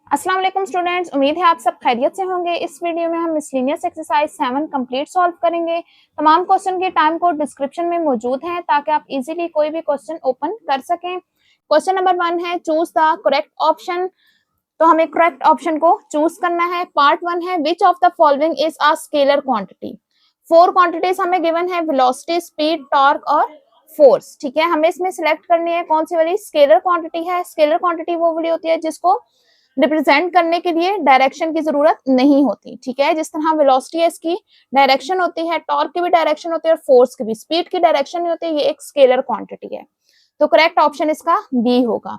अस्सलाम वालेकुम स्टूडेंट्स, उम्मीद है आप सब खैरियत से होंगे। इस वीडियो में हम मिसलेनियस एक्सरसाइज 7 कंप्लीट सॉल्व करेंगे। तमाम क्वेश्चन के टाइम कोड डिस्क्रिप्शन में मौजूद है ताकि आप इजीली कोई भी क्वेश्चन ओपन कर सकें। क्वेश्चन नंबर 1 है चूज द करेक्ट ऑप्शन। तो हमें करेक्ट ऑप्शन को चूज करना है। पार्ट 1 है which of the following is a scalar quantity. 4 quantities हमें गिवन है, वेलोसिटी, स्पीड, टॉर्क और फोर्स। ठीक है, हमें इसमें सिलेक्ट करनी है कौन सी वाली स्केलर क्वांटिटी है। स्केलर क्वांटिटी वो वाली होती है जिसको रिप्रेजेंट करने के लिए डायरेक्शन की जरूरत नहीं होती। ठीक है, जिस तरह वेलोसिटी है इसकी डायरेक्शन होती है, टॉर्क की भी डायरेक्शन होती है और फोर्स की भी, स्पीड की डायरेक्शन नहीं होती। ये एक स्केलर क्वांटिटी है, तो करेक्ट ऑप्शन इसका बी होगा।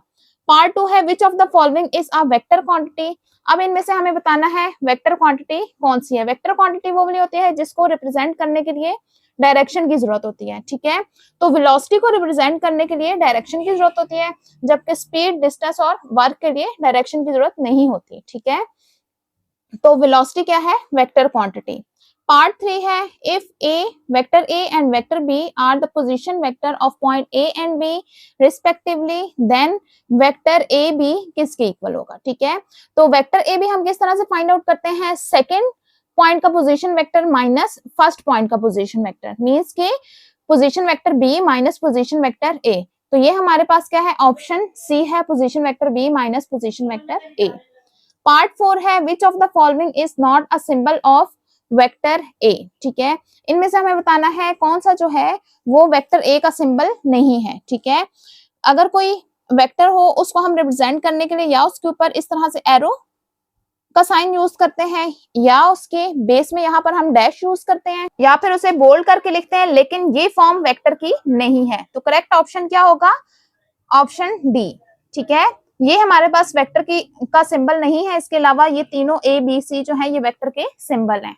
पार्ट 2 है which of the following is a vector quantity. अब इनमें से हमें बताना है वेक्टर क्वांटिटी कौन सी है। वेक्टर क्वांटिटी वो वाली होती है जिसको रिप्रेजेंट करने के लिए डायरेक्शन की जरूरत होती है। ठीक है, तो वेलोसिटी को रिप्रेजेंट करने के लिए डायरेक्शन की जरूरत होती है, जबकि स्पीड, डिस्टेंस और वर्क के लिए डायरेक्शन की जरूरत नहीं होती। ठीक है, तो वेलोसिटी क्या है? Vector quantity. पार्ट 3 है if a vector A and vector B are the position vector of point A and B respectively, then vector A B किसके इक्वल होगा। ठीक है, तो वेक्टर ए बी हम किस तरह से फाइंड आउट करते हैं? सेकंड पॉइंट का position vector minus first point का पोजीशन वेक्टर, मींस के position vector B minus position vector A. तो ये हमारे पास क्या है? ऑप्शन सी है, position vector B minus position vector A. Part 4 है which of the following is not a symbol of vector A. ठीक है, इनमें से हमें बताना है कौन सा जो है वो वेक्टर ए का सिंबल नहीं है। ठीक है, अगर कोई वेक्टर हो उसको हम रिप्रेजेंट करने के लिए या उसके ऊपर इस तरह से एरो का साइन यूज करते हैं, या उसके बेस में यहाँ पर हम डैश यूज करते हैं, या फिर उसे बोल्ड करके लिखते हैं, लेकिन ये फॉर्म वेक्टर की नहीं है। तो करेक्ट ऑप्शन क्या होगा? Option D. ठीक है, ये हमारे पास वेक्टर की का सिंबल नहीं है, इसके अलावा ये तीनों ए बी सी जो है ये वेक्टर के सिंबल हैं।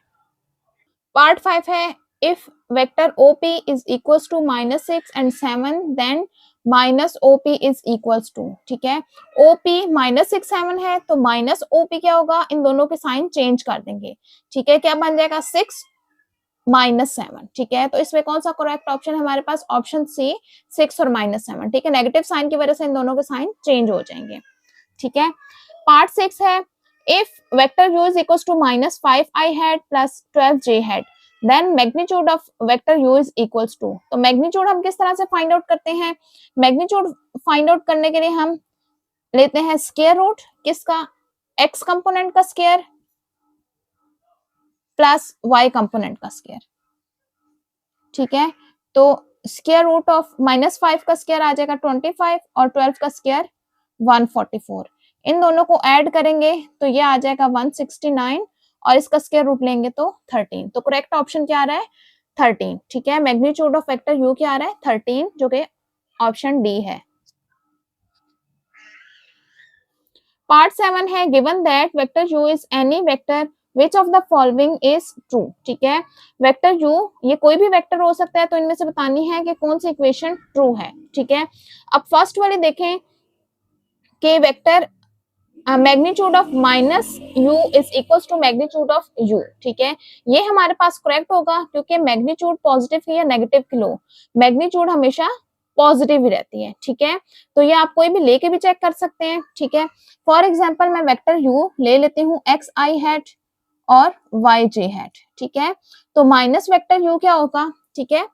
पार्ट 5 है if vector OP is equals to -6 and 7 then minus OP is equals to. ठीक है, ओपी -6 7 है तो माइनस ओपी क्या होगा? इन दोनों के साइन चेंज कर देंगे। ठीक है, क्या बन जाएगा? 6 -7। ठीक है, तो इसमें कौन सा करेक्ट ऑप्शन है हमारे पास? ऑप्शन सी, 6 और -7। ठीक है, नेगेटिव साइन की वजह से इन दोनों के साइन चेंज हो जाएंगे। ठीक है, पार्ट 6 है if vector u is equals to -5i hat plus 12j hat then magnitude of vector u is equals to. तो मैग्नीट्यूड हम किस तरह से फाइंड आउट करते हैं? मैग्नीट्यूड फाइंड आउट करने के लिए हम लेते हैं स्क्वायर रूट किसका? x कंपोनेंट का स्क्वायर प्लस y कंपोनेंट का स्क्वायर। ठीक है, तो स्क्वायर रूट ऑफ -5 का स्क्वायर आ जाएगा 25 और 12 का स्क्वायर 144। इन दोनों को ऐड करेंगे तो ये आ जाएगा 169 और इसका स्क्वायर रूट लेंगे तो 13। तो करेक्ट ऑप्शन क्या आ रहा है? 13। ठीक है, मैग्नीट्यूड ऑफ वेक्टर u क्या आ रहा है? 13, जो कि ऑप्शन डी है। पार्ट 7 है given that vector u is any vector which of the following is true. ठीक है, वेक्टर u ये कोई भी वेक्टर हो सकता है, तो इनमें से बतानी है कि कौन सी इक्वेशन ट्रू है। ठीक है, अब फर्स्ट वाली देखें कि vector magnitude of minus u is equals to magnitude of u। ठीक है, ये हमारे पास करेक्ट होगा क्योंकि मैग्नीट्यूड पॉजिटिव की या नेगेटिव की लो, मैग्नीट्यूड हमेशा पॉजिटिव ही रहती है। ठीक है, तो ये आप कोई भी लेके भी चेक कर सकते हैं। ठीक है, फॉर एग्जांपल मैं वेक्टर u ले लेती हूँ xi हैट और yj हैट। ठीक है, तो माइनस वेक्टर u क्या होगा? ठीक है,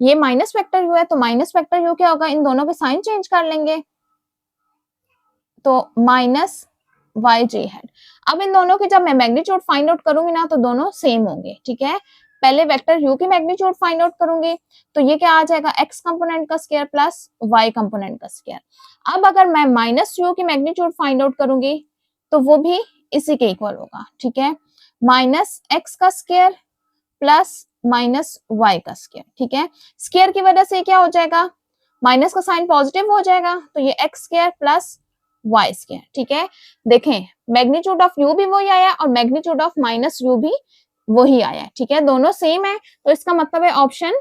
ये माइनस वेक्टर u है तो माइनस वेक्टर u क्या होगा? इन दोनों के साइन चेंज कर लेंगे तो माइनस yj हैट। अब इन दोनों की जब मैं मैग्नीट्यूड फाइंड आउट करूंगी ना तो दोनों सेम होंगे। ठीक है, पहले वेक्टर u की मैग्नीट्यूड फाइंड आउट करूंगी तो ये क्या आ जाएगा? x कंपोनेंट का स्क्वायर प्लस y कंपोनेंट का स्क्वायर। अब अगर मैं माइनस u की मैग्नीट्यूड फाइंड आउट करूंगी तो वो भी इसी के इक्वल होगा। ठीक है, माइनस x का स्क्वायर प्लस माइनस y का स्क्वायर। ठीक है, स्क्वायर की वजह से क्या हो जाएगा? माइनस का साइन पॉजिटिव हो जाएगा तो ये x square plus y square. ठीक है, देखें मैग्नीट्यूड ऑफ u भी वही आया और मैग्नीट्यूड ऑफ माइनस u भी वही आया। ठीक है, दोनों सेम है तो इसका मतलब है ऑप्शन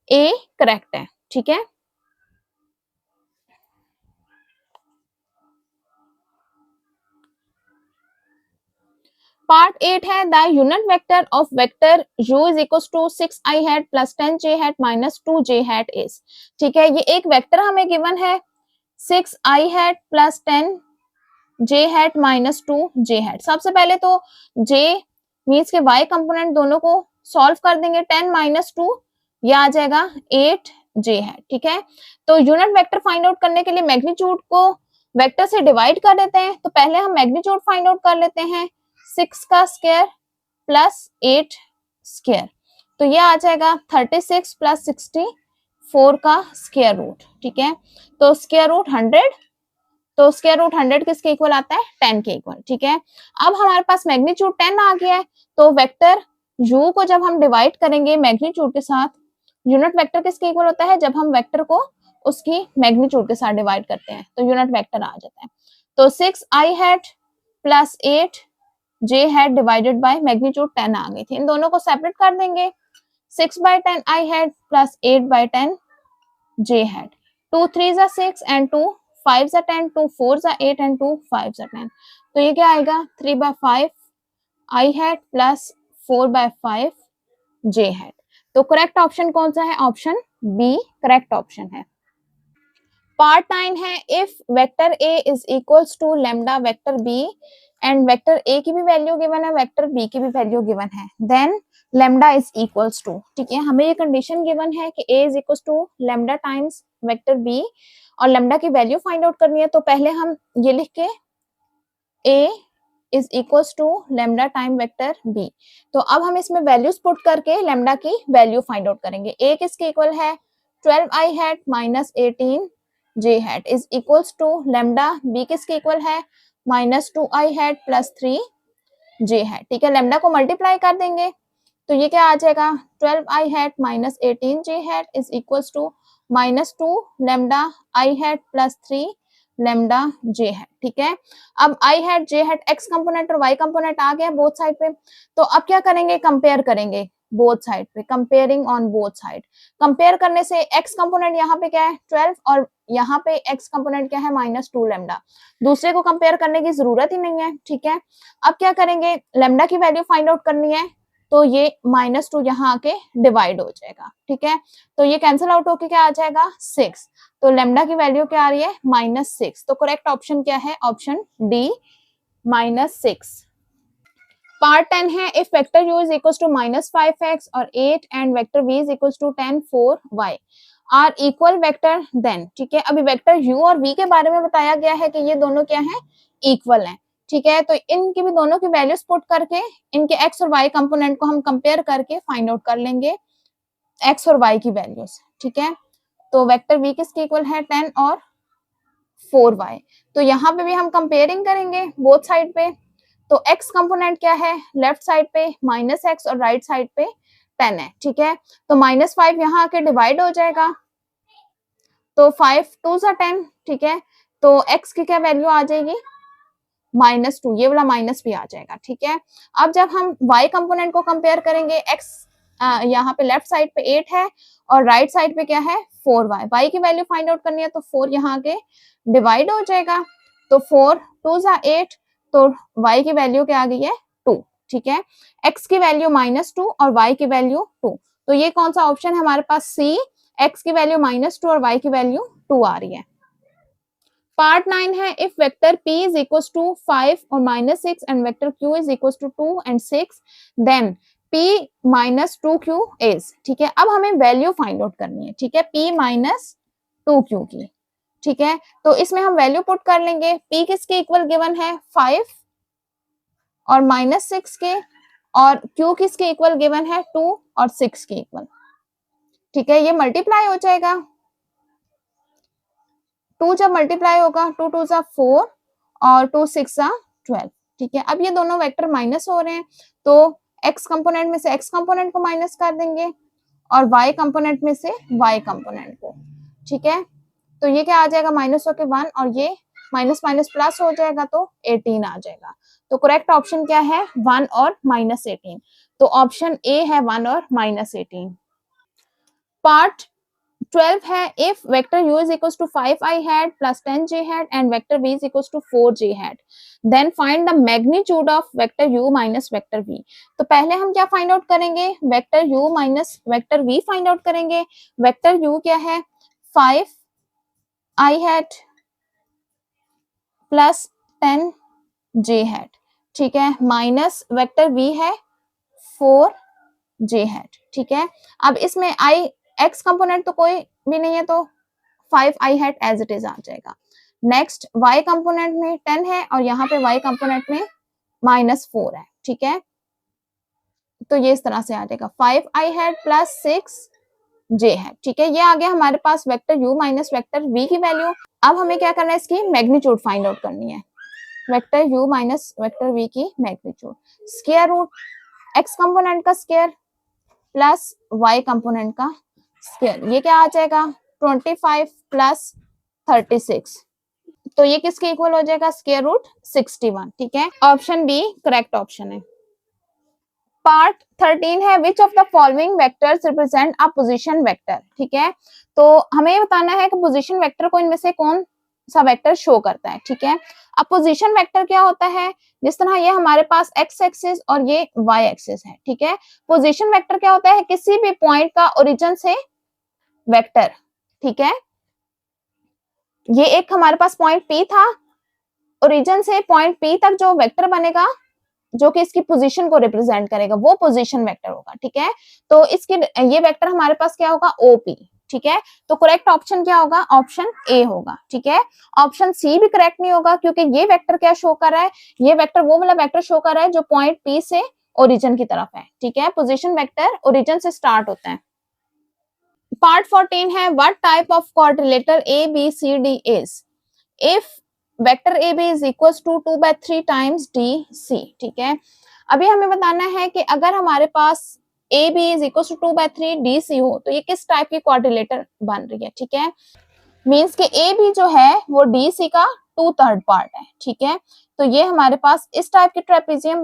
ए करेक्ट है। ठीक है, पार्ट 8 है the unit vector of vector u is equal to 6i hat plus 10j hat minus 2j hat is. ठीक है, ये एक वेक्टर हमें गिवन है 6i hat plus 10 J hat minus 2 J hat. सबसे पहले तो जे मीन्स के वाई कंपोनेंट दोनों को सॉल्व कर देंगे। 10 माइनस 2 ये आ जाएगा 8 जे हैट। ठीक है, तो यूनिट वेक्टर फाइंड आउट करने के लिए मैग्नीट्यूड को वेक्टर से डिवाइड कर देते हैं। तो पहले हम मैग्नीट्यूड फाइंड आउट कर लेते हैं, 6 का स्क्वायर प्लस 8 स्क्वायर, तो ये आ जाएगा 36 प्लस 64 का स्क्वायर रूट। ठीक है, तो स्क्वायर रूट 100, तो स्क्वायर रूट 100 किसके इक्वल आता है, 10 के इक्वल। ठीक है, अब हमारे पास मैग्नीट्यूड 10 आ गया है, तो वेक्टर u को जब हम डिवाइड करेंगे मैग्नीट्यूड के साथ, यूनिट वेक्टर किसके इक्वल होता है, जब हम वेक्टर को उसकी मैग्नीट्यूड के साथ डिवाइड करते हैं तो यूनिट वेक्टर आ जाता है। तो 6 I hat plus 8 J hat divided by magnitude 10 आ गई थी। इन दोनों को सेपरेट कर देंगे, 6 by 10 I hat plus 8 by 10 J hat. 2 3s are 6 and 2 5s are 10, 2 4s are 8 and 2 5s are 10. तो ये क्या आएगा, 3 by 5 I hat plus 4 by 5 J hat. तो करेक्ट ऑप्शन कौन सा है, ऑप्शन बी करेक्ट ऑप्शन है। पार्ट 9 है, if vector A is equals to lambda vector B and vector A की भी वैल्यू गिवन है, वेक्टर बी की भी वैल्यू गिवन है, then lambda is equals to. ठीक है, हमें ये कंडीशन गिवन है कि A is equals to lambda times vector B और लेमडा की वैल्यू फाइंड आउट करनी है। तो पहले हम ये लिख के A is equals to lambda time vector B, तो अब हम इसमें वैल्यूज पुट करके लेमडा की वैल्यू फाइंड आउट करेंगे। ए किसके इक्वल है, 12 I hat minus 18 J hat is equals to lambda B किसके इक्वल है, minus 2 I hat plus 3 J hat. ठीक है, लेमडा को मल्टीप्लाई कर देंगे तो ये क्या आ जाएगा, 12 I hat minus 18 J hat is equals to minus 2 lambda I hat plus 3 lambda J hat. ठीक है, अब I hat J hat X component और वाई कंपोनेंट आ गया बोथ साइड पे, तो अब क्या करेंगे, कंपेयर करेंगे बोथ साइड पे, comparing on both side. Compare करने से एक्स कंपोनेंट यहाँ पे क्या है 12 और यहाँ पे एक्स कंपोनेंट क्या है माइनस 2 लेमडा, दूसरे को कंपेयर करने की जरूरत ही नहीं है। ठीक है, अब क्या करेंगे, लेमडा की वैल्यू फाइंड आउट करनी है, तो ये माइनस 2 यहाँ आके डिवाइड हो जाएगा। ठीक है, तो ये कैंसिल आउट होके क्या आ जाएगा 6, तो लेमडा की वैल्यू क्या आ रही है -6, तो करेक्ट ऑप्शन क्या है, ऑप्शन डी -6। पार्ट 10 है, if vector u is equals to -5x और 8 and vector v is equals to 10 4y are equal vector then. ठीक है, अभी वेक्टर u और v के बारे में बताया गया है कि ये दोनों क्या है, इक्वल हैं। ठीक है, तो इनकी भी दोनों की वैल्यूज पुट करके इनके x और y कंपोनेंट को हम कंपेयर करके फाइंड आउट कर लेंगे x और y की वैल्यूज। ठीक है, तो वेक्टर v किसके इक्वल है 10 और 4y, तो यहाँ पे भी हम कंपेयरिंग करेंगे बोथ साइड पे, तो x कंपोनेंट क्या है लेफ्ट साइड पे -x और राइट साइड पे 10 है। ठीक है, तो -5 यहाँ आके डिवाइड हो जाएगा, तो 5 2 सा 10। ठीक है, तो x की क्या वैल्यू आ जाएगी -2, ये वाला माइनस भी आ जाएगा। ठीक है, अब जब हम y कंपोनेंट को कंपेयर करेंगे, x यहाँ पे लेफ्ट साइड पे 8 है और राइट साइड पे क्या है 4y, y की वैल्यू फाइंड आउट करनी है, तो 4 यहाँ आके डिवाइड हो जाएगा, तो 4 2 सा 8, तो y की वैल्यू क्या आ गई है 2। ठीक है, x की वैल्यू -2 और y की वैल्यू 2, तो ये कौन सा ऑप्शन है हमारे पास, सी, x की वैल्यू -2 और y की वैल्यू 2 आ रही है। पार्ट 9 है, if vector p is equals to 5 और -6 and vector q is equals to 2 and 6 then p -2q is. ठीक है, अब हमें वैल्यू फाइंड आउट करनी है। ठीक है, p -2q की। ठीक है, तो इसमें हम वैल्यू पुट कर लेंगे, p किसके इक्वल गिवन है 5 और -6 के, और q किसके इक्वल गिवन है 2 और 6 के इक्वल। ठीक है, ये मल्टीप्लाई हो जाएगा, 2 जब मल्टीप्लाई होगा 2 2 जा 4 और 2 6 जा 12। ठीक है, अब ये दोनों वेक्टर माइनस हो रहे हैं, तो x कंपोनेंट में से x कंपोनेंट को माइनस कर देंगे और y कंपोनेंट में से y कंपोनेंट को। ठीक है, तो ये क्या आ जाएगा माइनस होके 1 और ये माइनस माइनस प्लस हो जाएगा तो 18 आ जाएगा। तो करेक्ट ऑप्शन क्या है 1 और -18, तो ऑप्शन ए है 1 और -18। पार्ट 12 है, if vector u is equals to 5i hat plus 10j hat and vector v is equals to 4j hat then find the magnitude of vector u minus vector v। तो पहले हम क्या find out करेंगे, vector u minus vector v find out करेंगे। Vector u क्या है 5i hat plus 10 j hat, ठीक है, माइनस वेक्टर v है 4 j हैट, ठीक है। अब इसमें i x कंपोनेंट तो कोई भी नहीं है तो 5 i hat as it is आ जाएगा। नेक्स्ट y कंपोनेंट में 10 है और यहाँ पे y कंपोनेंट में -4 है, ठीक है, तो ये इस तरह से आ जाएगा 5 i हैट प्लस 6 j है, ठीक है। ये आ गया हमारे पास vector u minus vector v की वैल्यू। अब हमें क्या करना है, इसकी मैग्नीट्यूड फाइंड आउट करनी है। Vector u minus vector v की magnitude, square root x component का स्क्वायर प्लस y कंपोनेंट का स्क्वायर, ये क्या आ जाएगा 25 प्लस 36, तो ये किसके इक्वल हो जाएगा, स्क्वायर रूट 61, ठीक है। ऑप्शन बी करेक्ट ऑप्शन है। पार्ट 13 है which of the following vectors represent a position vector, ठीक है, तो हमें ये बताना है कि पोजीशन वेक्टर को इनमें से कौन सा वेक्टर शो करता है, ठीक है। अब पोजीशन वेक्टर क्या होता है, जिस तरह ये हमारे पास एक्स एक्सिस और ये वाई एक्सिस है, ठीक है। पोजीशन वेक्टर क्या होता है, किसी भी पॉइंट का ओरिजिन से वेक्टर, ठीक है, ये एक हमारे पास पॉइंट P था, ओरिजिन से पॉइंट P तक जो वेक्टर बनेगा जो कि इसकी पोजीशन को रिप्रेजेंट करेगा वो पोजीशन वेक्टर होगा, ठीक है। तो इसकी ये वेक्टर हमारे पास क्या होगा OP, ठीक है। तो करेक्ट ऑप्शन क्या होगा, ऑप्शन ए होगा, ठीक है। ऑप्शन सी भी करेक्ट नहीं होगा क्योंकि ये वेक्टर क्या शो कर रहा है, ये वेक्टर वो वाला वेक्टर शो कर रहा है जो पॉइंट P से ओरिजिन की तरफ है, ठीक है। पोजीशन वेक्टर ओरिजिन से स्टार्ट होता है। पार्ट 14 है what type of quadrilateral ABCD is if vector AB is equal to 2/3 times DC, ठीक है। अभी हमें बताना है कि अगर हमारे पास AB is equal to 2/3 DC हो तो ये किस टाइप की क्वाड्रिलेटर बन रही है, ठीक है। मींस कि AB जो है वो DC का 2/3 पार्ट है, ठीक है। तो ये हमारे पास इस टाइप की ट्रेपेजियम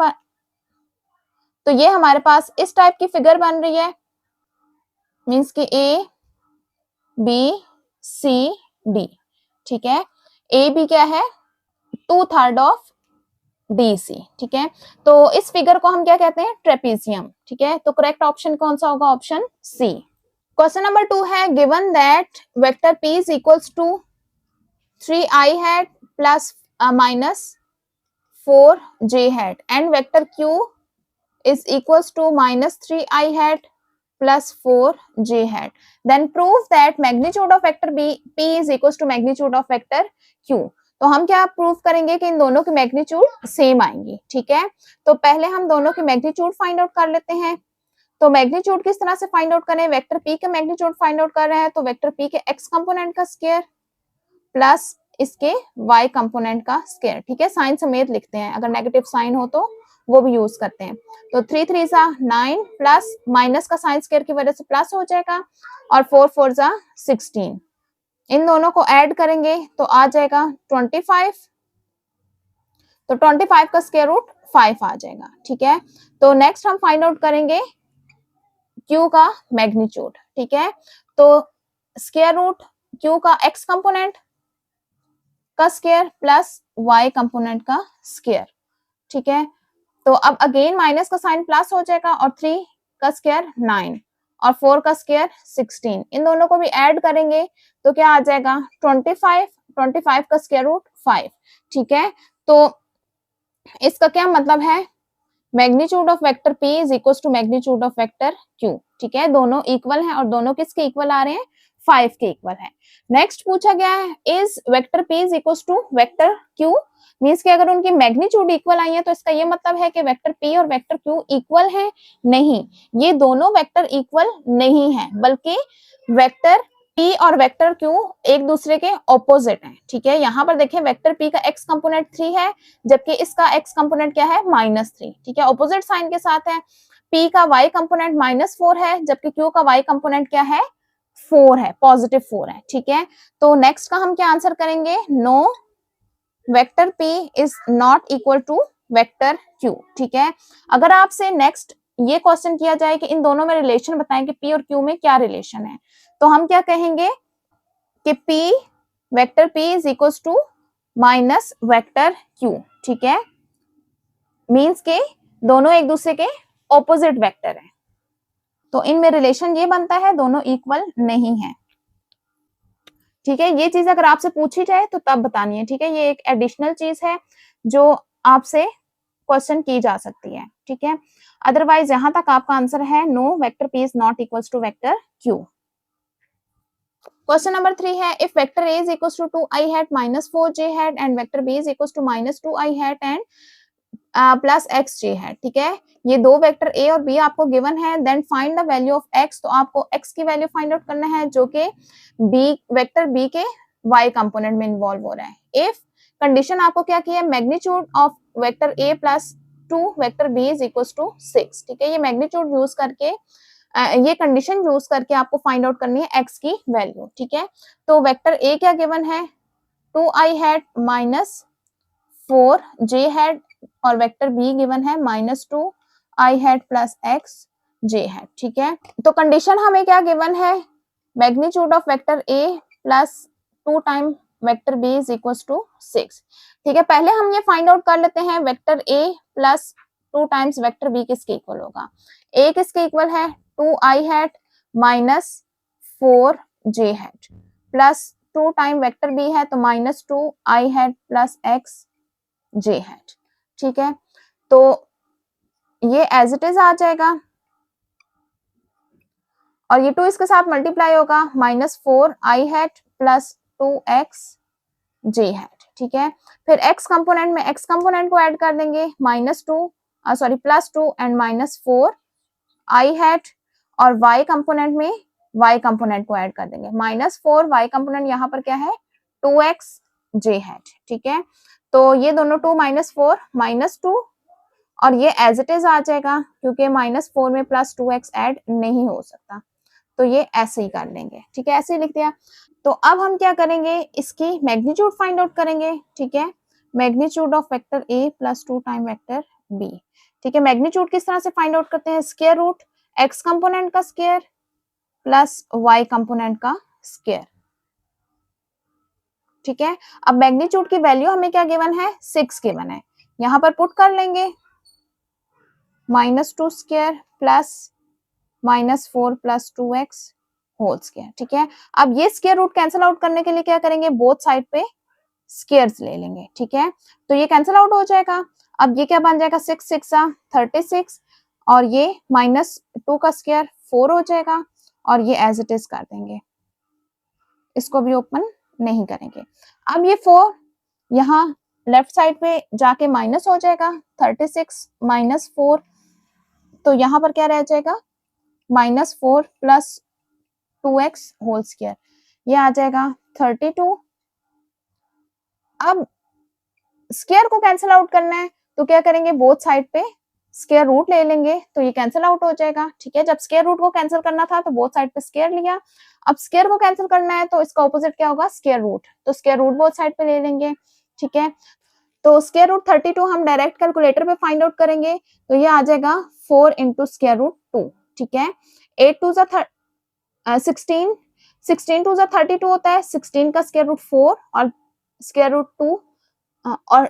तो ये हमारे पास इस टाइप की फिगर बन रही है, मींस कि ABCD, ठीक है। AB क्या है 2/3 ऑफ DC, ठीक है। तो इस फिगर को हम क्या कहते हैं, ट्रेपेजियम, ठीक है। तो करेक्ट ऑप्शन कौन सा होगा, ऑप्शन सी। क्वेश्चन नंबर 2 है given that vector P is equals to 3i hat plus minus 4j hat and vector Q is equals to -3i hat plus 4j hat, then prove that magnitude of vector P is equals to magnitude of vector Q। तो हम क्या prove करेंगे कि इन दोनों की magnitude same आएंगी, ठीक है। तो पहले हम दोनों की मैग्नीट्यूड फाइंड आउट कर लेते हैं। तो मैग्नीट्यूड किस तरह से फाइंड आउट करें, वेक्टर P के मैग्नीट्यूड फाइंड आउट कर रहे हैं तो वेक्टर P के x कंपोनेंट का स्क्वायर प्लस इसके y कंपोनेंट का स्क्वायर, ठीक है। साइन समेत लिखते हैं, अगर नेगेटिव साइन हो तो वो भी यूज करते हैं। तो 3 3 सा 9 प्लस माइनस का साइन स्क्वायर की वजह से प्लस हो जाएगा और 4 4 सा 16, इन दोनों को ऐड करेंगे तो आ जाएगा 25, तो 25 का स्क्वायर रूट 5 आ जाएगा, ठीक है। तो नेक्स्ट हम फाइंड आउट करेंगे Q का मैग्नीट्यूड, ठीक है। तो स्क्वायर रूट Q का x कंपोनेंट का स्क्वायर प्लस y कंपोनेंट का स्क्वायर, ठीक है। तो अब अगेन माइनस का साइन प्लस हो जाएगा और 3 का स्क्वायर 9 और 4 का स्क्वायर 16, इन दोनों को भी ऐड करेंगे तो क्या आ जाएगा 25 का स्क्वायर रूट 5, ठीक है। तो इसका क्या मतलब है, magnitude of vector P is equal to magnitude of vector Q, ठीक है। दोनों इक्वल हैं और दोनों किसके इक्वल आ रहे हैं, 5 के इक्वल है। नेक्स्ट पूछा गया है is vector P is equal to vector Q, means कि अगर उनकी मैग्नीट्यूड इक्वल आई है तो इसका ये मतलब है कि वेक्टर P और वेक्टर Q इक्वल है, नहीं, ये दोनों वेक्टर इक्वल नहीं है, बल्कि वेक्टर P और वेक्टर Q एक दूसरे के ऑपोजिट हैं, ठीक है। यहाँ पर देखिए वेक्टर P का x कंपोनेंट 3 है जबकि इसका x कंपोनेंट क्या है -3, ठीक है, ऑपोजिट साइन के साथ है। P का y कंपोनेंट -4 है जबकि Q का y कंपोनेंट क्या है 4 है, पॉजिटिव 4 है, ठीक है। तो नेक्स्ट का हम क्या आंसर करेंगे, no vector P is not equal to vector Q, ठीक है। अगर आपसे नेक्स्ट ये क्वेश्चन किया जाए कि इन दोनों में रिलेशन बताएं कि P और Q में क्या रिलेशन है, तो हम क्या कहेंगे कि P vector P is equal to minus vector Q, ठीक है, मींस के दोनों एक दूसरे के ऑपोजिट वेक्टर हैं, तो इनमें रिलेशन ये बनता है दोनों इक्वल नहीं है। ठीक है, ये चीज अगर आपसे पूछी जाए तो तब बतानी है। ठीक है, ये एक एडिशनल चीज है जो आपसे क्वेश्चन की जा सकती है। ठीक है, अदरवाइज यहां तक आपका आंसर है no, vector p is not equals to vector q। Question number 3 है if vector a is equals to 2i hat minus 4j hat and vector b is equals to minus 2i hat and plus xj है। ठीक है, ये दो vector a और b आपको given है, then find the value of x, तो आपको x की वैल्यू फाइंड आउट करना है जो कि b वेक्टर b के y कंपोनेंट में इन्वॉल्व हो रहा है। इफ कंडीशन आपको क्या की है, magnitude of vector a plus 2 vector b is equals to 6। ठीक है, ये मैग्नीट्यूड यूज करके ये कंडीशन यूज करके आपको फाइंड आउट करनी है x की वैल्यू। ठीक है, तो वेक्टर a क्या गिवन है 2i hat minus 4j hat और वेक्टर b गिवन है minus 2i hat plus xj hat. ठीक है, तो कंडीशन हमें क्या गिवन है, magnitude of vector a plus 2 time vector b is equals to 6। ठीक है, पहले हम ये फाइंड आउट कर लेते हैं vector a plus 2 times vector b किसके इक्वल होगा। a किसके इक्वल है 2i hat minus 4j hat plus 2 time vector b है तो minus 2i hat plus xj hat. ठीक है, तो ये एज इट इज आ जाएगा और ये 2 इसके साथ मल्टीप्लाई होगा minus 4i hat plus 2xj hat. ठीक है, फिर x कंपोनेंट में x कंपोनेंट को ऐड कर देंगे minus 2 sorry plus 2 and minus 4i hat और y कंपोनेंट में y कंपोनेंट को ऐड कर देंगे माइनस 4 y कंपोनेंट यहाँ पर क्या है 2xj हैट। ठीक है, तो ये दोनों 2 माइनस 4 माइनस 2 और ये एज इट इज आ जाएगा क्योंकि माइनस 4 में प्लस 2x ऐड नहीं हो सकता, तो ये ऐसे ही कर लेंगे। ठीक है, ऐसे ही लिख दिया। तो अब हम क्या करेंगे, इसकी मैग्नीट्यूड फाइंड आउट करेंगे। ठीक है, magnitude of vector a plus 2 time vector b। ठीक है, मैग्नीट्यूड किस तरह से फाइंड आउट करते हैं, स्क्वायर रूट x कंपोनेंट का स्क्वायर प्लस y कंपोनेंट का स्क्वायर। ठीक है, अब मैग्नीट्यूड की वैल्यू हमें क्या गिवन है 6 गिवन है, यहां पर पुट कर लेंगे minus 2 square plus minus 4 plus 2x whole square. ठीक है, अब ये स्क्वायर रूट कैंसिल आउट करने के लिए क्या करेंगे, बोथ साइड पे स्क्वायर्स ले लेंगे। ठीक है, तो ये कैंसिल आउट हो जाएगा। अब ये क्या बन जाएगा 6 6 36 और ये माइनस 2 का स्क्वायर 4 हो जाएगा और ये एज इट इज कर देंगे, इसको भी ओपन नहीं करेंगे। अब ये 4 यहाँ लेफ्ट साइड पे जाके माइनस हो जाएगा 36 माइनस 4, तो यहाँ पर क्या रह जाएगा minus 4 plus 2x whole square, ये आ जाएगा 32। अब स्क्वायर को कैंसिल आउट करना है तो क्या करेंगे, बोथ साइड पे स्क्वायर रूट ले लेंगे तो ये कैंसिल आउट हो जाएगा। ठीक है, जब स्क्वायर रूट को कैंसिल करना था तो बोथ साइड पे स्क्वायर लिया, अब स्क्वायर को कैंसिल करना है तो इसका ऑपोजिट क्या होगा स्क्वायर रूट, तो स्क्वायर रूट बोथ साइड पे ले लेंगे। ठीक है, तो स्क्वायर रूट 32 हम डायरेक्ट कैलकुलेटर पे फाइंड आउट करेंगे तो ये आ जाएगा 4 इंटू स्क्वायर रूट 2। ठीक है, 8 टू 16 16 टू 32 होता है, 16 का स्क्वायर रूट 4 और स्क्वायर रूट 2 और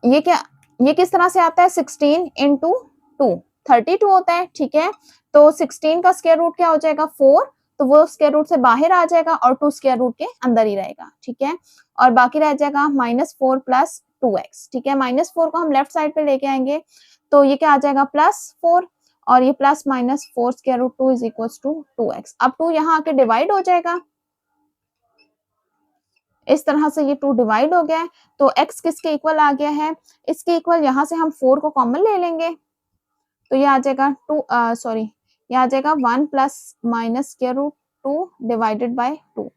ये क्या, ये किस तरह से आता है 16 इंटू 2 32 होता है। ठीक है, तो 16 का स्क्वायर रूट क्या हो जाएगा 4, तो वो स्क्वायर रूट से बाहर आ जाएगा और 2 स्क्वायर रूट के अंदर ही रहेगा। ठीक है, और बाकी रह जाएगा माइनस 4 प्लस 2x। ठीक है, माइनस 4 को हम लेफ्ट साइड पे लेके आएंगे तो ये क्या आ जाएगा प्लस 4 और ये plus minus 4 square root 2 is equal to 2x। अब 2 यहाँ आके डिवाइड हो जाएगा, इस तरह से ये 2 डिवाइड हो गया है, तो x किसके इक्वल आ गया है, इसके इक्वल यहाँ से हम 4 को कॉमन ले लेंगे तो ये आ जाएगा ये आ जाएगा 1 plus minus square root 2 divided by 2,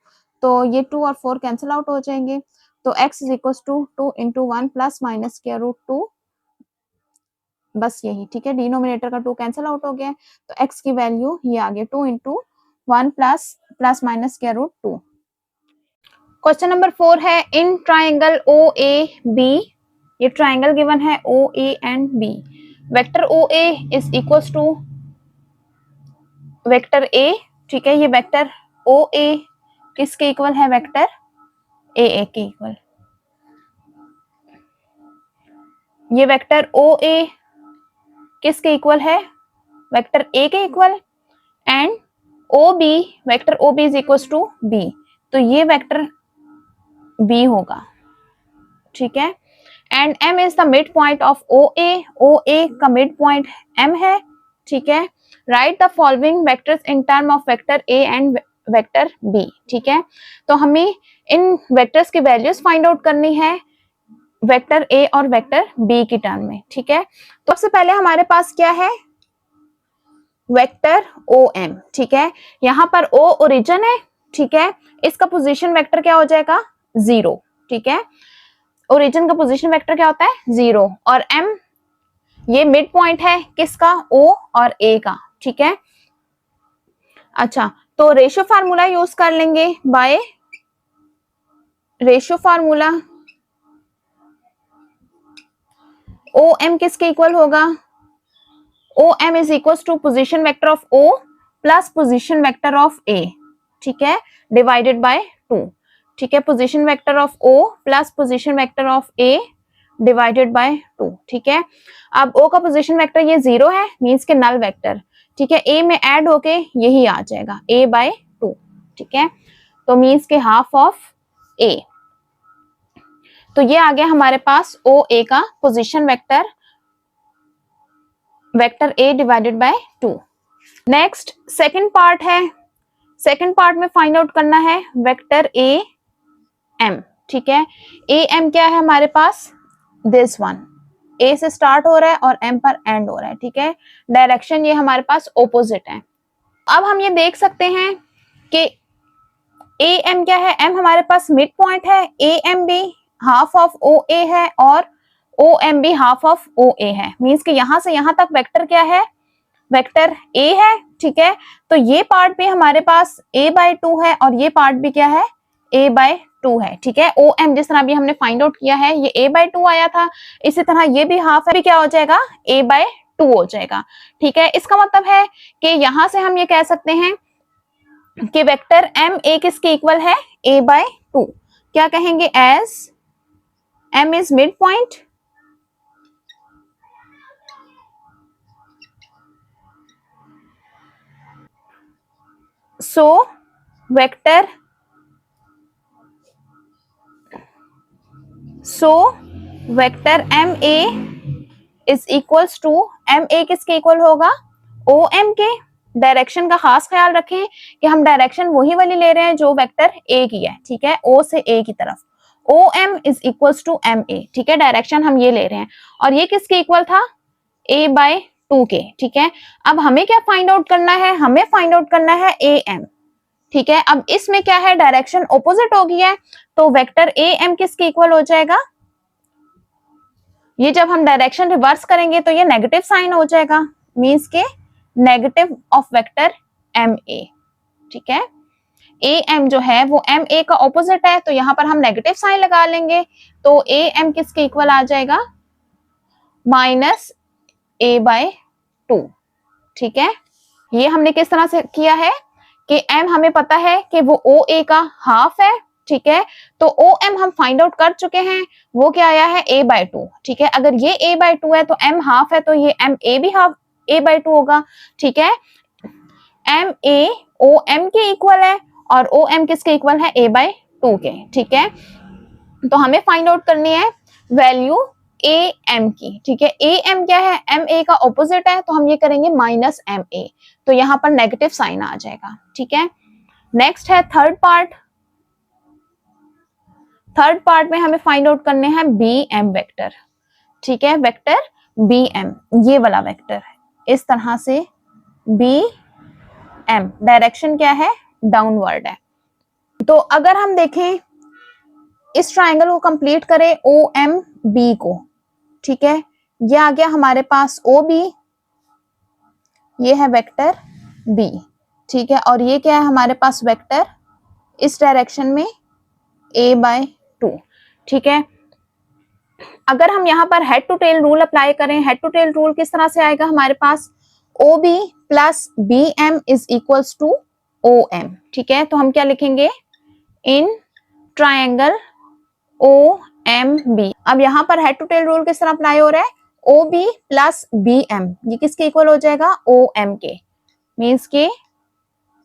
तो ये 2 और 4 कैंसिल आउट हो जाएंगे, तो x is equal to 2 into 1 plus minus square root 2, बस यही। ठीक है, डिनोमिनेटर का 2 कैंसिल आउट हो गया, तो x की वैल्यू ये आ गया 2 into 1 plus minus square root 2। Question number 4 है इन ट्राइंगल OAB, ये ट्राइंगल गिवन है OA and B, vector OA is equals to vector A। ठीक है, ये वेक्टर OA किसके इक्वल है, वेक्टर AA के इक्वल। ये वेक्टर OA किसके इक्वल है, वेक्टर A के equal and O B, vector O B is equal to B, तो ये वेक्टर बी होगा, ठीक है। And M is the mid point of O A का मिड पॉइंट एम है, ठीक है। Right the following vectors in term of vector A and vector B, ठीक है। तो हमें इन वेक्टर्स की वैल्यूज फाइंड आउट करनी है वेक्टर ए और वेक्टर बी की टर्म में, ठीक है। तो सबसे पहले हमारे पास क्या है, वेक्टर ओ एम, ठीक है। यहाँ पर ओ ओरिजिन है, ठीक है, इसका पोजीशन वेक्टर क्या हो जाएगा 0, ठीक है। ओरिजिन का पोजीशन वेक्टर क्या होता है 0, और एम ये मिड पॉइंट है किसका, ओ और ए का, ठीक है। अच्छा, तो रेशियो फार्मूला यूज कर लेंगे, by ratio formula O M किसके इक्वल होगा, O M is equal to position vector of O plus position vector of A, ठीक है, डिवाइडेड बाय 2, ठीक है। Position vector of O plus position vector of A divided by 2, ठीक है। अब ओ का पोजिशन वेक्टर ये 0 है, मीन्स के नल वेक्टर, ठीक है। ए में ऐड होके यही आ जाएगा a बाय 2, ठीक है। तो मीन्स के हाफ ऑफ ए, तो ये आ गया हमारे पास ओ ए का position vector, vector A divided by 2। Next second part है, सेकंड पार्ट में फाइंड आउट करना है वेक्टर ए एम, ठीक है। ए एम क्या है हमारे पास, दिस वन, ए से स्टार्ट हो रहा है और एम पर एंड हो रहा है, ठीक है। डायरेक्शन ये हमारे पास ओपोजिट है। अब हम ये देख सकते हैं कि ए एम क्या है, एम हमारे पास मिड पॉइंट है, ए एम भी हाफ ऑफ ओ ए है और ओ एम भी हाफ ऑफ ओ ए है, मीन्स कि यहां से यहां तक वेक्टर क्या है, वेक्टर ए है, ठीक है। तो ये पार्ट भी हमारे पास a बाय 2 है और ये पार्ट भी क्या है a बाय 2 है, ठीक है। ओ एम जिस तरह भी हमने फाइंड आउट किया है ये a बाय 2 आया था, इसी तरह ये भी हाफ है, भी क्या हो जाएगा a बाय 2 हो जाएगा, ठीक है। इसका मतलब है कि यहां से हम ये कह सकते हैं कि वेक्टर m a किसके इक्वल है, a बाय 2, क्या कहेंगे, as m is mid point, so vector M A is equals to, M A किसके इक्वल होगा, ओ एम के। डायरेक्शन का खास ख्याल रखें कि हम डायरेक्शन वही वाली ले रहे हैं जो वेक्टर ए की है, ठीक है, ओ से ए की तरफ, O M is equals to M A, ठीक है। डायरेक्शन हम ये ले रहे हैं और ये किसके इक्वल था, ए बाय 2 के, ठीक है। अब हमें क्या फाइंड आउट करना है, हमें फाइंड आउट करना है ए एम, ठीक है। अब इसमें क्या है, डायरेक्शन ऑपोजिट हो गई है, तो वेक्टर ए एम किसके इक्वल हो जाएगा, ये जब हम डायरेक्शन रिवर्स करेंगे तो ये नेगेटिव साइन हो जाएगा, मींस के negative of vector M A, ठीक है। ए एम जो है वो एम ए का ऑपोजिट है, तो यहां पर हम नेगेटिव साइन लगा लेंगे, तो ए एम किसके इक्वल आ जाएगा, माइनस ए बाय 2, ठीक है। ये हमने किस तरह से किया है कि m हमें पता है कि वो ओ ए का हाफ है, ठीक है। तो ओ एम हम फाइंड आउट कर चुके हैं, वो क्या आया है a बाय 2, ठीक है। अगर ये a बाय 2 है तो m हाफ है, तो ये m a भी हाफ a बाय 2 होगा, ठीक है। m a o m के इक्वल है और o m किसके इक्वल है, a बाय 2 के, ठीक है। तो हमें फाइंड आउट करनी है वैल्यू ए एम की, ठीक है। ए एम क्या है, एम ए का ऑपोजिट है, तो हम ये करेंगे माइनस एम ए, तो यहां पर नेगेटिव साइन आ जाएगा, ठीक है। नेक्स्ट है थर्ड पार्ट, थर्ड पार्ट में हमें फाइंड आउट करने हैं बी एम वेक्टर, ठीक है। वेक्टर बी एम, ये वाला वेक्टर इस तरह से बी एम, डायरेक्शन क्या है, डाउनवर्ड है। तो अगर हम देखें इस ट्राइंगल को कंप्लीट करें ओ एम बी को, ठीक है, ये आ गया हमारे पास ओ बी, ये है वेक्टर बी, ठीक है, और ये क्या है हमारे पास वेक्टर इस डायरेक्शन में a बाय 2, ठीक है। अगर हम यहाँ पर head to tail rule apply करें, हेड टू टेल रूल किस तरह से आएगा हमारे पास, O B plus B M is equals to O M, ठीक है। तो हम क्या लिखेंगे, in triangle O M B. अब यहाँ पर हेड टू टेल रूल किस तरह अप्लाई हो रहा है, O B plus B M, ये किसके इक्वल हो जाएगा, ओ एम के, मीन्स के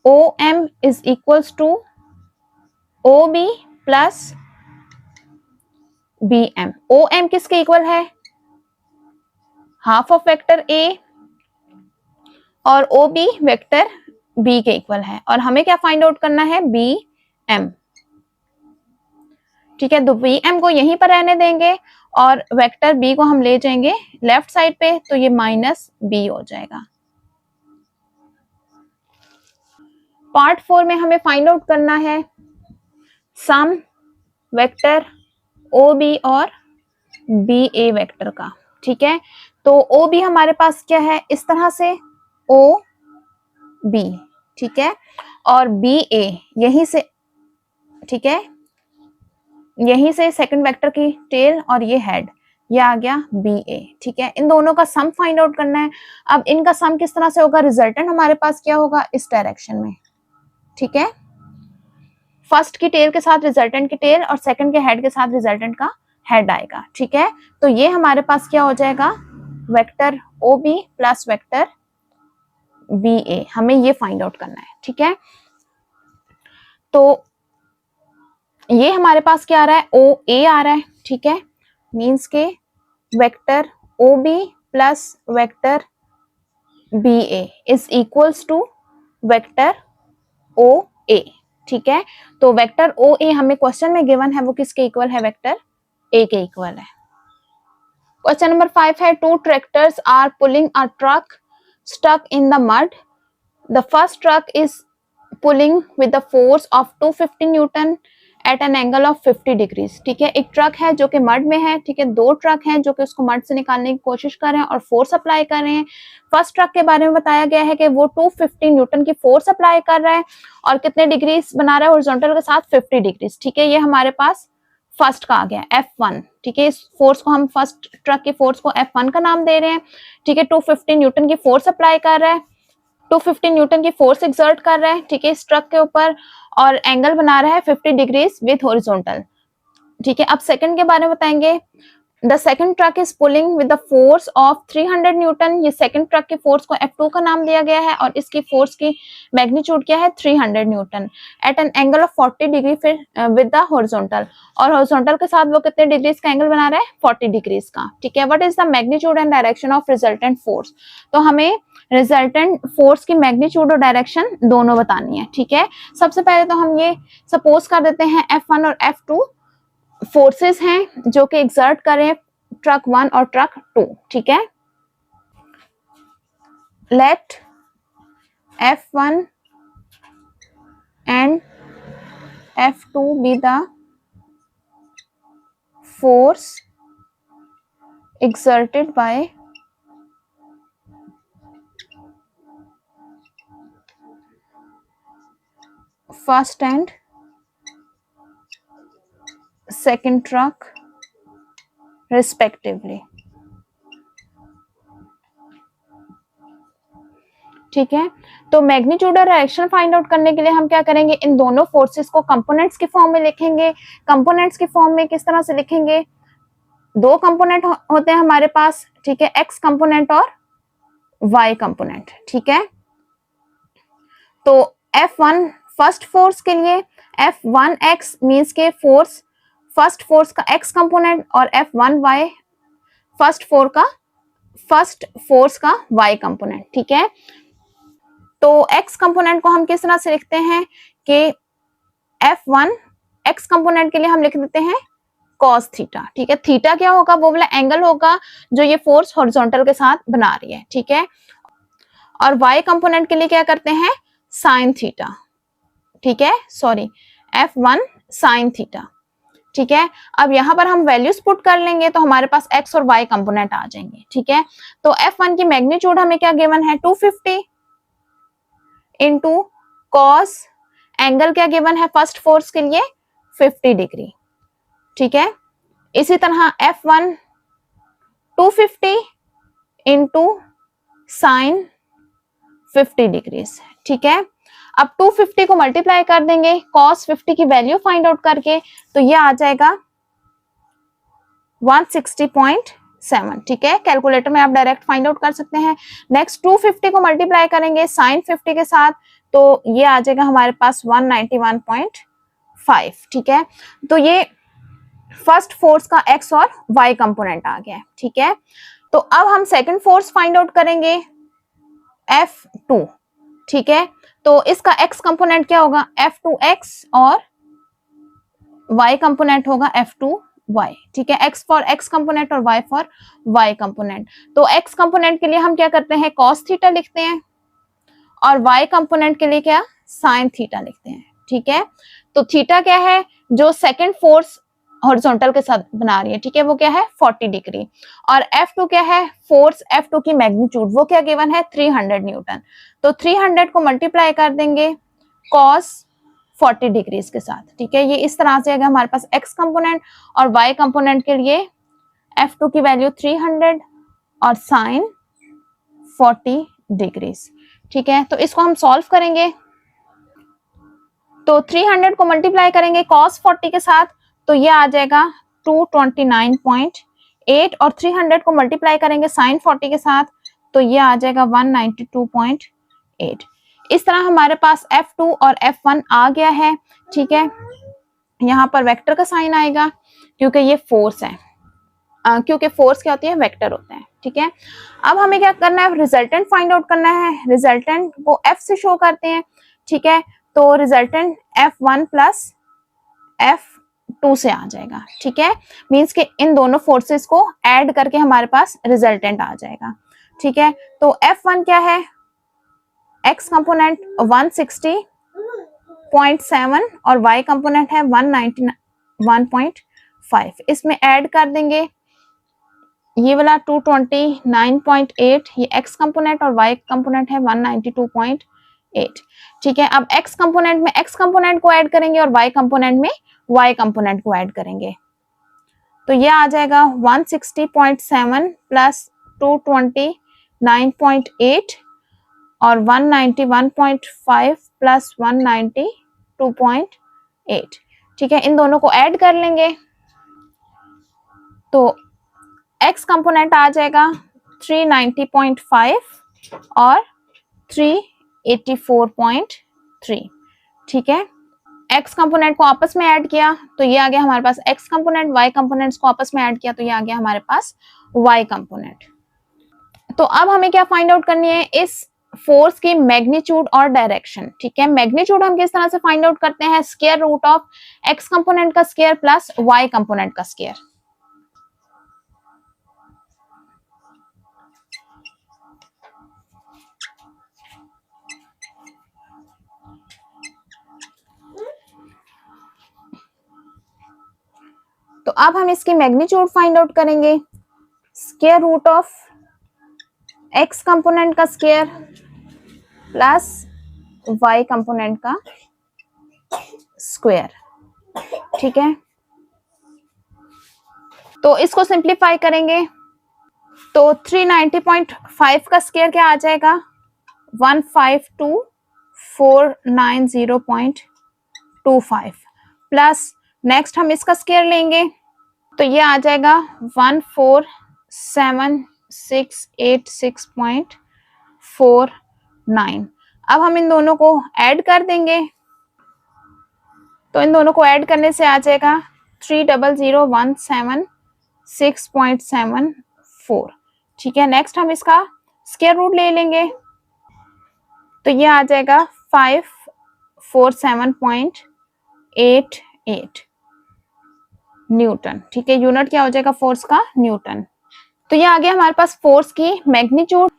OM is equals to OB plus BM। OM किसके इक्वल है? हाफ ऑफ वेक्टर A और OB वेक्टर B के इक्वल है, और हमें क्या फाइंड आउट करना है? BM। ठीक है, तो BM को यहीं पर रहने देंगे और वेक्टर B को हम ले जाएंगे लेफ्ट साइड पे, तो ये माइनस B हो जाएगा। पार्ट 4 में हमें फाइंड आउट करना है सम वेक्टर OB और BA वेक्टर का। ठीक है, तो OB हमारे पास क्या है? इस तरह से OB, ठीक है, और BA यहीं से, ठीक है, यहीं से सेकंड वेक्टर की टेल और ये हेड, ये आ गया BA। ठीक है, इन दोनों का सम फाइंड आउट करना है। अब इनका सम किस तरह से होगा? रिजल्टेंट हमारे पास क्या होगा? इस डायरेक्शन में। ठीक है, फर्स्ट की टेल के साथ रिजल्टेंट की टेल और सेकंड के हेड के साथ रिजल्टेंट का हेड आएगा। ठीक है, तो ये हमारे पास क्या हो जाएगा? Vector OB plus vector BA, हमें ये फाइंड आउट करना है। ठीक है, तो ये हमारे पास क्या आ रहा है? OA आ रहा है। ठीक है, मीन्स के vector OB plus vector BA is equals to vector OA। ठीक है, तो वेक्टर OA हमें क्वेश्चन में गिवन है, वो किसके इक्वल है? वेक्टर A के इक्वल है। क्वेश्चन नंबर 5 है, 2 tractors are pulling a truck stuck in the mud. The first truck is pulling with the force of 250 newton at an angle of 50 degrees. ठीक है, एक ट्रक है जो कि मड में है। ठीक है, दो ट्रक हैं जो कि उसको मड से निकालने की कोशिश कर रहे हैं और फोर्स अप्लाई कर रहे हैं। फर्स्ट ट्रक के बारे में बताया गया है कि वो 250 न्यूटन की फोर्स अप्लाई कर रहा है और कितने डिग्रीज बना रहा है? हॉरिजॉन्टल के साथ 50 डिग्रीज। ठीक है, ये हमारे पास फर्स्ट का आ गया F1। ठीक है, इस फोर्स को हम, फर्स्ट ट्रक की फोर्स को F1 का नाम दे रहे हैं। ठीक है, 250 न्यूटन की फोर्स अप्लाई कर रहा है, 250 न्यूटन की फोर्स एक्सर्ट कर रहा है। ठीक है, इस ट्रक के ऊपर, और एंगल बना रहा है 50 डिग्रीज विद हॉरिजॉन्टल। ठीक है, अब सेकंड के बारे में बताएंगे। The second truck is pulling with the force of 300 Newton. ये सेकंड ट्रक की फोर्स को F2 का नाम दिया गया है और इसकी फोर्स की मैग्नीट्यूड क्या है? 300 newton at an angle of 40 degree फिर विद द हॉरिजॉन्टल, और हॉरिजॉन्टल के साथ वो कितने डिग्रीज का एंगल बना रहा है? 40 डिग्रीज का। ठीक है, what is the magnitude and direction of resultant force? तो हमें रिजल्टेंट फोर्स की मैग्नीट्यूड और डायरेक्शन दोनों बतानी है। ठीक है, सबसे पहले तो हम ये सपोज कर देते हैं F1 और F2 फोर्सेस हैं जो कि एक्सर्ट करें ट्रक 1 और ट्रक 2। ठीक है, let F1 and F2 be the force exerted by first and second truck respectively। ठीक है, तो मैग्नीट्यूड और डायरेक्शन फाइंड आउट करने के लिए हम क्या करेंगे? इन दोनों फोर्सेस को कंपोनेंट्स की फॉर्म में लिखेंगे। कंपोनेंट्स की फॉर्म में किस तरह से लिखेंगे? दो कंपोनेंट होते हैं हमारे पास। ठीक है, एक्स कंपोनेंट और वाई कंपोनेंट। ठीक है, तो F1 फर्स्ट फोर्स के लिए F1x मीन्स के फोर्स, फर्स्ट फोर्स का x कंपोनेंट, और F1y फर्स्ट फोर्स का y कंपोनेंट। ठीक है, तो x कंपोनेंट को हम किस तरह से लिखते हैं कि F1 x कंपोनेंट के लिए हम लिख देते हैं cos थीटा। ठीक है, थीटा क्या होगा? वो वाला एंगल होगा जो ये फोर्स हॉरिजॉन्टल के साथ बना रही है। ठीक है, और y कंपोनेंट के लिए क्या करते हैं? Sign theta. ठीक है, सॉरी, F1 साइन थीटा। ठीक है, अब यहां पर हम वैल्यूज पुट कर लेंगे तो हमारे पास x और y कंपोनेंट आ जाएंगे। ठीक है, तो F1 की मैग्नीट्यूड हमें क्या गिवन है? 250 इंटू कॉस, एंगल क्या गिवन है फर्स्ट फोर्स के लिए? 50 डिग्री। ठीक है, इसी तरह F1 250 इंटू साइन 50 डिग्रीज। ठीक है, अब 250 को मल्टीप्लाई कर देंगे cos 50 की वैल्यू फाइंड आउट करके, तो ये आ जाएगा 160.2 7, ठीक है। कैलकुलेटर में आप डायरेक्ट फाइंड आउट कर सकते हैं। नेक्स्ट 250 को मल्टीप्लाई करेंगे साइन 50 के साथ, तो ये आ जाएगा हमारे पास 191.5, ठीक है। तो ये फर्स्ट फोर्स का एक्स और वाई कंपोनेंट आ गया, ठीक है। तो अब हम सेकंड फोर्स फाइंड आउट करेंगे F2, ठीक है। तो इसका एक्स कंपोनेंट क्या होगा, F2x, और y कंपोनेंट होगा F2y, ठीक है। x फॉर x कंपोनेंट और y फॉर y कंपोनेंट। तो x कंपोनेंट के लिए हम क्या करते हैं, cos थीटा लिखते हैं, और y कंपोनेंट के लिए क्या, sin थीटा लिखते हैं, ठीक है। तो थीटा क्या है, जो सेकंड फोर्स हॉरिजॉन्टल के साथ बना रही है, ठीक है, वो क्या है 40 डिग्री। और F2 क्या है, फोर्स F2 की मैग्नीट्यूड, वो क्या गिवन है 300 न्यूटन। तो 300 को मल्टीप्लाई कर देंगे cos 40 डिग्रीज के साथ, ठीक है। ये इस तरह से अगर हमारे पास x कंपोनेंट और y कंपोनेंट के लिए F2 की वैल्यू 300 और sin 40 डिग्रीज, ठीक है। तो इसको हम सॉल्व करेंगे, तो 300 को मल्टीप्लाई करेंगे cos 40 के साथ, तो ये आ जाएगा 229.8, और 300 को मल्टीप्लाई करेंगे sin 40 के साथ, तो ये आ जाएगा 192.8। इस तरह हमारे पास F2 और F1 आ गया है, ठीक है। यहाँ पर वेक्टर का साइन आएगा क्योंकि ये फोर्स है, क्योंकि फोर्स क्या होती है, वेक्टर होते हैं, ठीक है। अब हमें क्या करना है, रिजल्टेंट फाइंड आउट करना है। रिजल्टेंट को F से शो करते हैं, ठीक है। तो रिजल्टेंट F1 प्लस F2 से आ जाएगा, ठीक है। मींस कि इन दोनों फोर्सेस को ऐड करके हमारे पास रिजल्टेंट आ जाएगा, ठीक है। तो F1 क्या है, x कंपोनेंट 160.7 और y कंपोनेंट है 191.5। इसमें ऐड कर देंगे ये वाला 229.8, ये x कंपोनेंट और y कंपोनेंट है 192.8, ठीक है। अब x कंपोनेंट में x कंपोनेंट को ऐड करेंगे और y कंपोनेंट में y कंपोनेंट को ऐड करेंगे, तो ये आ जाएगा 160.7 प्लस 229.8 और 191.5 प्लस 192.8, ठीक है। इन दोनों को ऐड कर लेंगे, तो x कंपोनेंट आ जाएगा 390.5 और 384.3, ठीक है। x कंपोनेंट को आपस में ऐड किया तो ये आ गया हमारे पास x कंपोनेंट, y कंपोनेंट्स को आपस में ऐड किया तो ये आ गया हमारे पास y कंपोनेंट। तो अब हमें क्या फाइंड आउट करनी है, इस फोर्स की मैग्नीट्यूड और डायरेक्शन, ठीक है। मैग्नीट्यूड हम किस तरह से फाइंड आउट करते हैं, square root of x component का स्क्वायर प्लस y कंपोनेंट का स्क्वायर। तो अब हम इसकी मैग्नीट्यूड फाइंड आउट करेंगे, square root of x component का स्क्वायर प्लस y कंपोनेंट का स्क्वायर, ठीक है। तो इसको सिंप्लीफाई करेंगे तो 390.5 का स्क्वायर क्या आ जाएगा 152,490.25 प्लस नेक्स्ट हम इसका स्क्वायर लेंगे तो ये आ जाएगा 147,686.49। अब हम इन दोनों को ऐड कर देंगे तो इन दोनों को ऐड करने से आ जाएगा 300,176.74, ठीक है। नेक्स्ट हम इसका स्क्वायर रूट ले लेंगे तो ये आ जाएगा 547.88 न्यूटन, ठीक है। यूनिट क्या हो जाएगा फोर्स का, न्यूटन। तो ये आ गया हमारे पास फोर्स की मैग्नीट्यूड।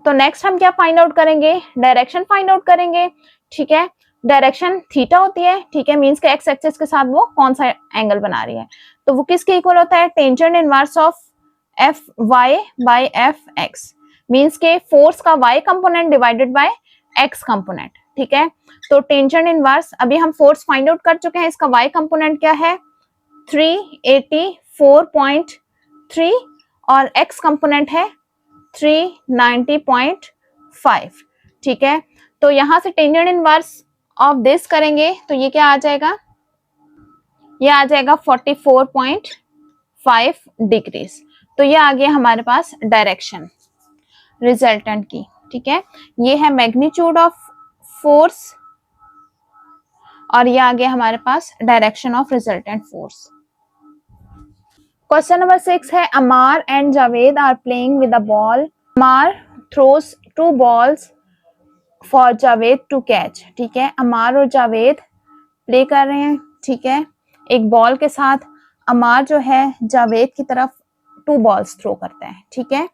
तो नेक्स्ट हम क्या फाइंड आउट करेंगे, डायरेक्शन फाइंड आउट करेंगे, ठीक है। डायरेक्शन थीटा होती है, ठीक है, मींस के एक्स एक्सिस के साथ वो कौन सा एंगल बना रही है, तो वो किसके इक्वल होता है, tangent inverse of F Y by F X, means के फोर्स का Y component divided by X component, ठीक है। तो टेंजेंट इनवर्स, अभी हम फोर्स फाइंड आउट कर चुके हैं, इसका वाई कंपोनेंट क्या है 384.3 और एक्स कंपोनेंट है 390.5, ठीक है। तो यहां से टेंजेंट इनवर्स ऑफ दिस करेंगे तो ये क्या आ जाएगा, ये आ जाएगा 44.5 5 डिग्रीज। तो ये आ गया हमारे पास डायरेक्शन रिजल्टेंट की, ठीक है। ये है मैग्नीट्यूड ऑफ फोर्स और ये आ गया हमारे पास direction of resultant force. Question number 6 है Amar and Javed are playing with a ball. Amar throws 2 balls for Javed to catch, ठीक है। अमार और जावेद प्ले कर रहे हैं, ठीक है, एक बॉल के साथ। अमार जो है जावेद की तरफ 2 balls थ्रो करता है, ठीक है,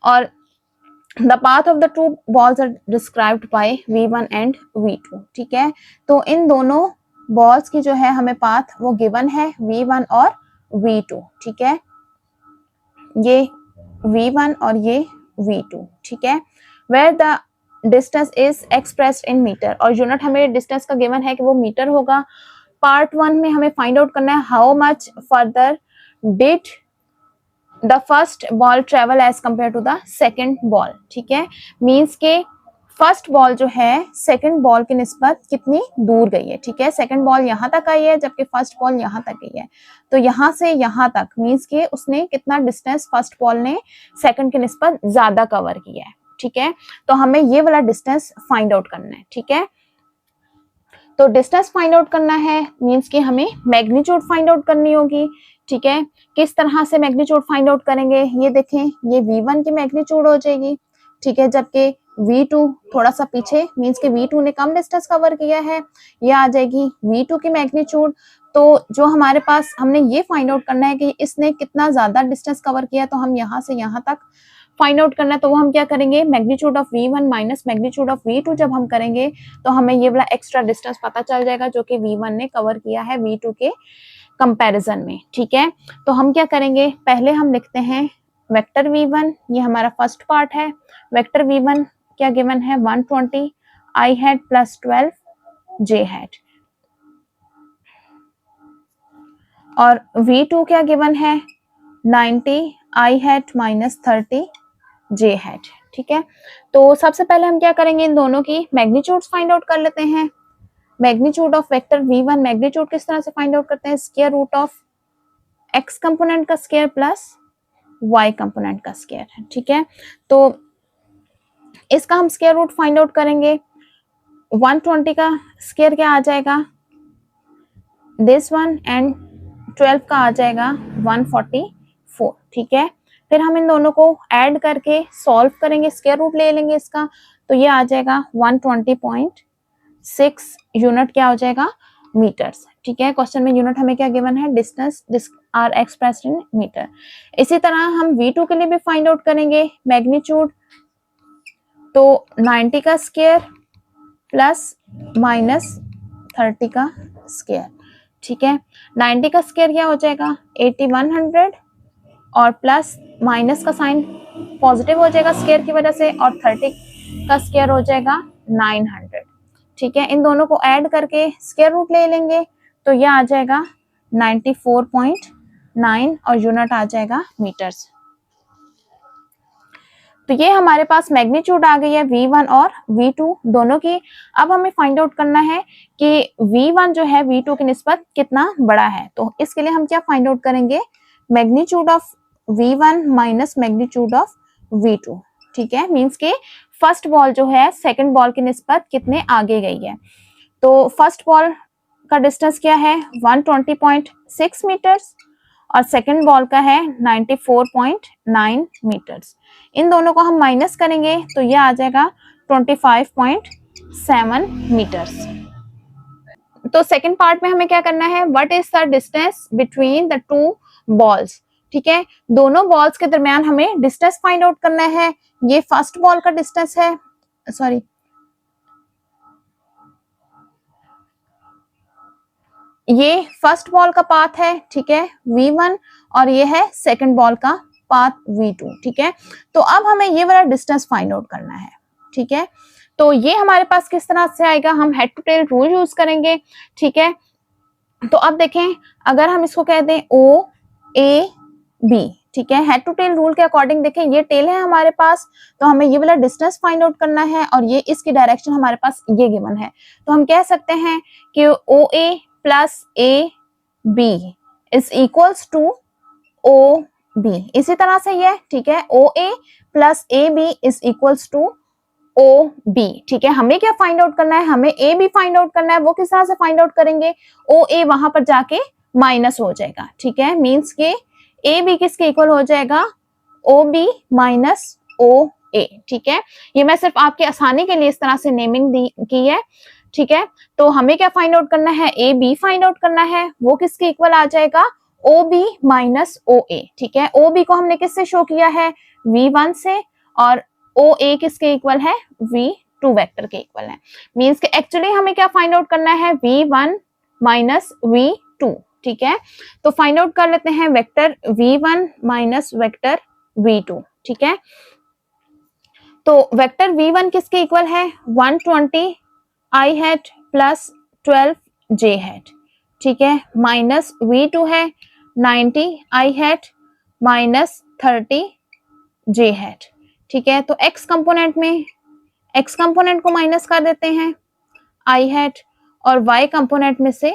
और the path of the 2 balls are described by V1 and V2, ठीक है। तो इन दोनों बॉल्स की जो है हमें पाथ वो गिवन है V1 और V2, ठीक है, ये V1 और ये V2, ठीक है। Where the distance is expressed in metre, और यूनिट हमें डिस्टेंस का गिवन है कि वो मीटर होगा। पार्ट 1 में हमें फाइंड आउट करना है how much further did the first ball travel as compared to the second ball, ठीक है। मीन्स के फर्स्ट बॉल जो है सेकंड बॉल की निस्बत कितनी दूर गई है, ठीक है। सेकंड बॉल यहाँ तक आई है जबकि फर्स्ट बॉल यहाँ तक गई है, तो यहाँ से यहाँ तक मीन्स के उसने कितना डिस्टेंस फर्स्ट बॉल ने सेकंड की निस्बत ज्यादा कवर किया है, ठीक है। तो हमें ये वाला डिस्टेंस फाइंड आउट करना है, ठीक है। तो डिस्टेंस फाइंड आउट करना है मीन्स कि हमें मैग्नीट्यूड फाइंड आउट करनी होगी, ठीक है। किस तरह से मैग्नीट्यूड फाइंड आउट करेंगे, ये देखें, ये V1 की मैग्नीट्यूड हो जाएगी, ठीक है, जबकि V2 थोड़ा सा पीछे मीन्स कि V2 ने कम डिस्टेंस कवर किया है, ये आ जाएगी V2 की मैग्नीट्यूड। तो जो हमारे पास हमने ये फाइंड आउट करना है कि इसने कितना ज्यादा डिस्टेंस कवर किया, तो हम यहाँ से यहाँ तक फाइंड आउट करना है। तो वो हम क्या करेंगे, magnitude of V1 minus magnitude of V2 जब हम करेंगे तो हमें ये वाला एक्स्ट्रा डिस्टेंस पता चल जाएगा जो कि V1 ने कवर किया है V2 के कंपैरिजन में, ठीक है। तो हम क्या करेंगे, पहले हम लिखते हैं वेक्टर V1, ये हमारा फर्स्ट पार्ट है। वेक्टर V1 क्या गिवन है 120 I hat plus 12 J hat, और V2 क्या गिवन है 90 I hat minus 30 J hat, ठीक है। तो सबसे पहले हम क्या करेंगे, इन दोनों की मैग्नीट्यूड फाइंड आउट कर लेते हैं। Magnitude of vector V1 magnitude किस तरह से फाइंड आउट करते हैं, square root of x component का स्क्वायर प्लस y कंपोनेंट का स्क्वायर, ठीक है। तो इसका हम स्क्वायर रूट फाइंड आउट करेंगे। 120 का स्क्वायर क्या आ जाएगा, दिस वन, एंड 12 का आ जाएगा 144, ठीक है। फिर हम इन दोनों को ऐड करके सॉल्व करेंगे, स्क्वायर रूट ले लेंगे इसका, तो ये आ जाएगा 120.6 यूनिट क्या हो जाएगा मीटर्स, ठीक है। क्वेश्चन में यूनिट हमें क्या गिवन है, distance are expressed in metre. इसी तरह हम V2 के लिए भी फाइंड आउट करेंगे मैग्नीट्यूड, तो 90 का स्क्वायर प्लस माइनस 30 का स्क्वायर, ठीक है। 90 का स्क्वायर क्या हो जाएगा 8100 और प्लस माइनस का साइन पॉजिटिव हो जाएगा स्क्वायर की वजह से, और 30 का स्क्वायर हो जाएगा 900, ठीक है। इन दोनों को ऐड करके स्क्वायर रूट ले लेंगे, तो यह आ जाएगा 94.9 और यूनिट आ जाएगा मीटर्स। तो ये हमारे पास मैग्नीट्यूड आ गई है V1 और V2 दोनों की। अब हमें फाइंड आउट करना है कि V1 जो है V2 की निस्बत कितना बड़ा है। तो इसके लिए हम क्या फाइंड आउट करेंगे, magnitude of V1 minus magnitude of V2, ठीक है। मींस के फर्स्ट बॉल जो है सेकंड बॉल की निस्बत कितने आगे गई है। तो फर्स्ट बॉल का डिस्टेंस क्या है 120.6 मीटर्स और सेकंड बॉल का है 94.9 मीटर्स। इन दोनों को हम माइनस करेंगे तो ये आ जाएगा 25.7 मीटर्स। तो सेकंड पार्ट में हमें क्या करना है, what is the distance between the two balls, ठीक है। दोनों बॉल्स के दरमियान हमें डिस्टेंस फाइंड आउट करना है। ये फर्स्ट बॉल का डिस्टेंस है, सॉरी ये फर्स्ट बॉल का पाथ है, ठीक है V1, और ये है सेकंड बॉल का पाथ V2, ठीक है। तो अब हमें ये वाला डिस्टेंस फाइंड आउट करना है, ठीक है। तो ये हमारे पास किस तरह से आएगा, हम head to tail rule use करेंगे, ठीक है। तो अब देखें, अगर हम इसको कह दें OAB, ठीक है, हेड टू टेल रूल के अकॉर्डिंग देखें ये टेल है हमारे पास, तो हमें ये वाला डिस्टेंस फाइंड आउट करना है और ये इसकी डायरेक्शन हमारे पास ये गिवन है। तो हम कह सकते हैं कि OA प्लस AB is equals to O B, इसी तरह से ये, ठीक है, O A plus A B is equals to O B, ठीक है। हमें क्या फाइंड आउट करना है, हमें ए बी फाइंड आउट करना है। वो किस तरह से फाइंड आउट करेंगे, ओ ए वहां पर जाके माइनस हो जाएगा, ठीक है, मीन्स के ए बी किसके इक्वल हो जाएगा, ओ बी माइनस ओ ए, ठीक है। ये मैं सिर्फ आपके आसानी के लिए इस तरह से नेमिंग की है, ठीक है। तो हमें क्या फाइंड आउट करना है, ए बी फाइंड आउट करना है। वो किसके इक्वल आ जाएगा, ओ बी माइनस ओ ए, ठीक है। ओ बी को हमने किससे शो किया है, V1 से, और ओ ए किसके इक्वल है, V2 वेक्टर के इक्वल है। मींस के एक्चुअली हमें क्या फाइंड आउट करना है, V1 माइनस V2, ठीक है। तो फाइंड आउट कर लेते हैं vector V1 minus vector V2, ठीक है। तो वेक्टर V1 किसके इक्वल है, 120 I hat plus 12 J hat, ठीक है, माइनस V2 है 90 I hat minus 30 J hat, ठीक है। तो x कंपोनेंट में x कंपोनेंट को माइनस कर देते हैं I हैट, और y कंपोनेंट में से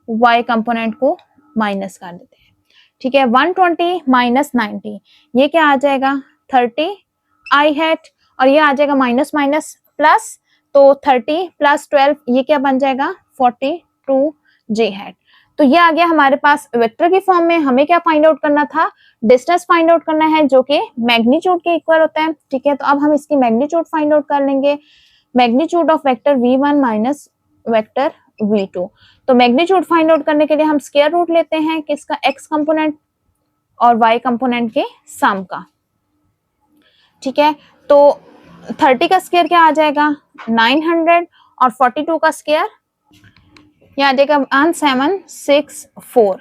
y कंपोनेंट को माइनस कर देते हैं, ठीक है। 120 माइनस 90, ये क्या आ जाएगा 30 I हैट, और ये आ जाएगा माइनस माइनस प्लस, तो 30 प्लस 12 ये क्या बन जाएगा 42 J हैट। तो ये आ गया हमारे पास वेक्टर की फॉर्म में। हमें क्या फाइंड आउट करना था, डिस्टेंस फाइंड आउट करना है जो कि मैग्नीट्यूड के इक्वल होता है, ठीक है। तो अब हम इसकी मैग्नीट्यूड फाइंड आउट कर लेंगे, magnitude of vector V1 minus vector V2। तो मैग्नीट्यूड फाइंड आउट करने के लिए हम स्क्वायर रूट लेते हैं किसका, x कंपोनेंट और y कंपोनेंट के सम का, ठीक है। तो 30 का स्क्वायर क्या आ जाएगा 900, और 42 का स्क्वायर यहाँ आ जाएगा 1764।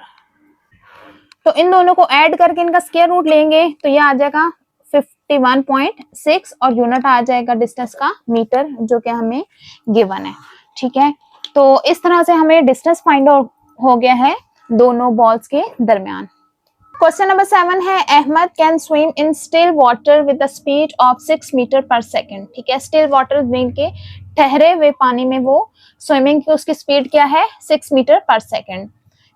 तो इन दोनों को ऐड करके इनका स्क्वायर रूट लेंगे तो ये आ जाएगा 51.6, और यूनिट आ जाएगा डिस्टेंस का मीटर, जो कि हमें गिवन है, ठीक है। तो इस तरह से हमें डिस्टेंस फाइंड आउट हो गया है दोनों बॉल्स के दरमियान। क्वेश्चन नंबर 7 है, Ahmed can swim in still water with the speed of 6 metre per second, ठीक है। स्टिल वाटर मीन के ठहरे हुए पानी में वो स्विमिंग की उसकी स्पीड क्या है 6 metre per second.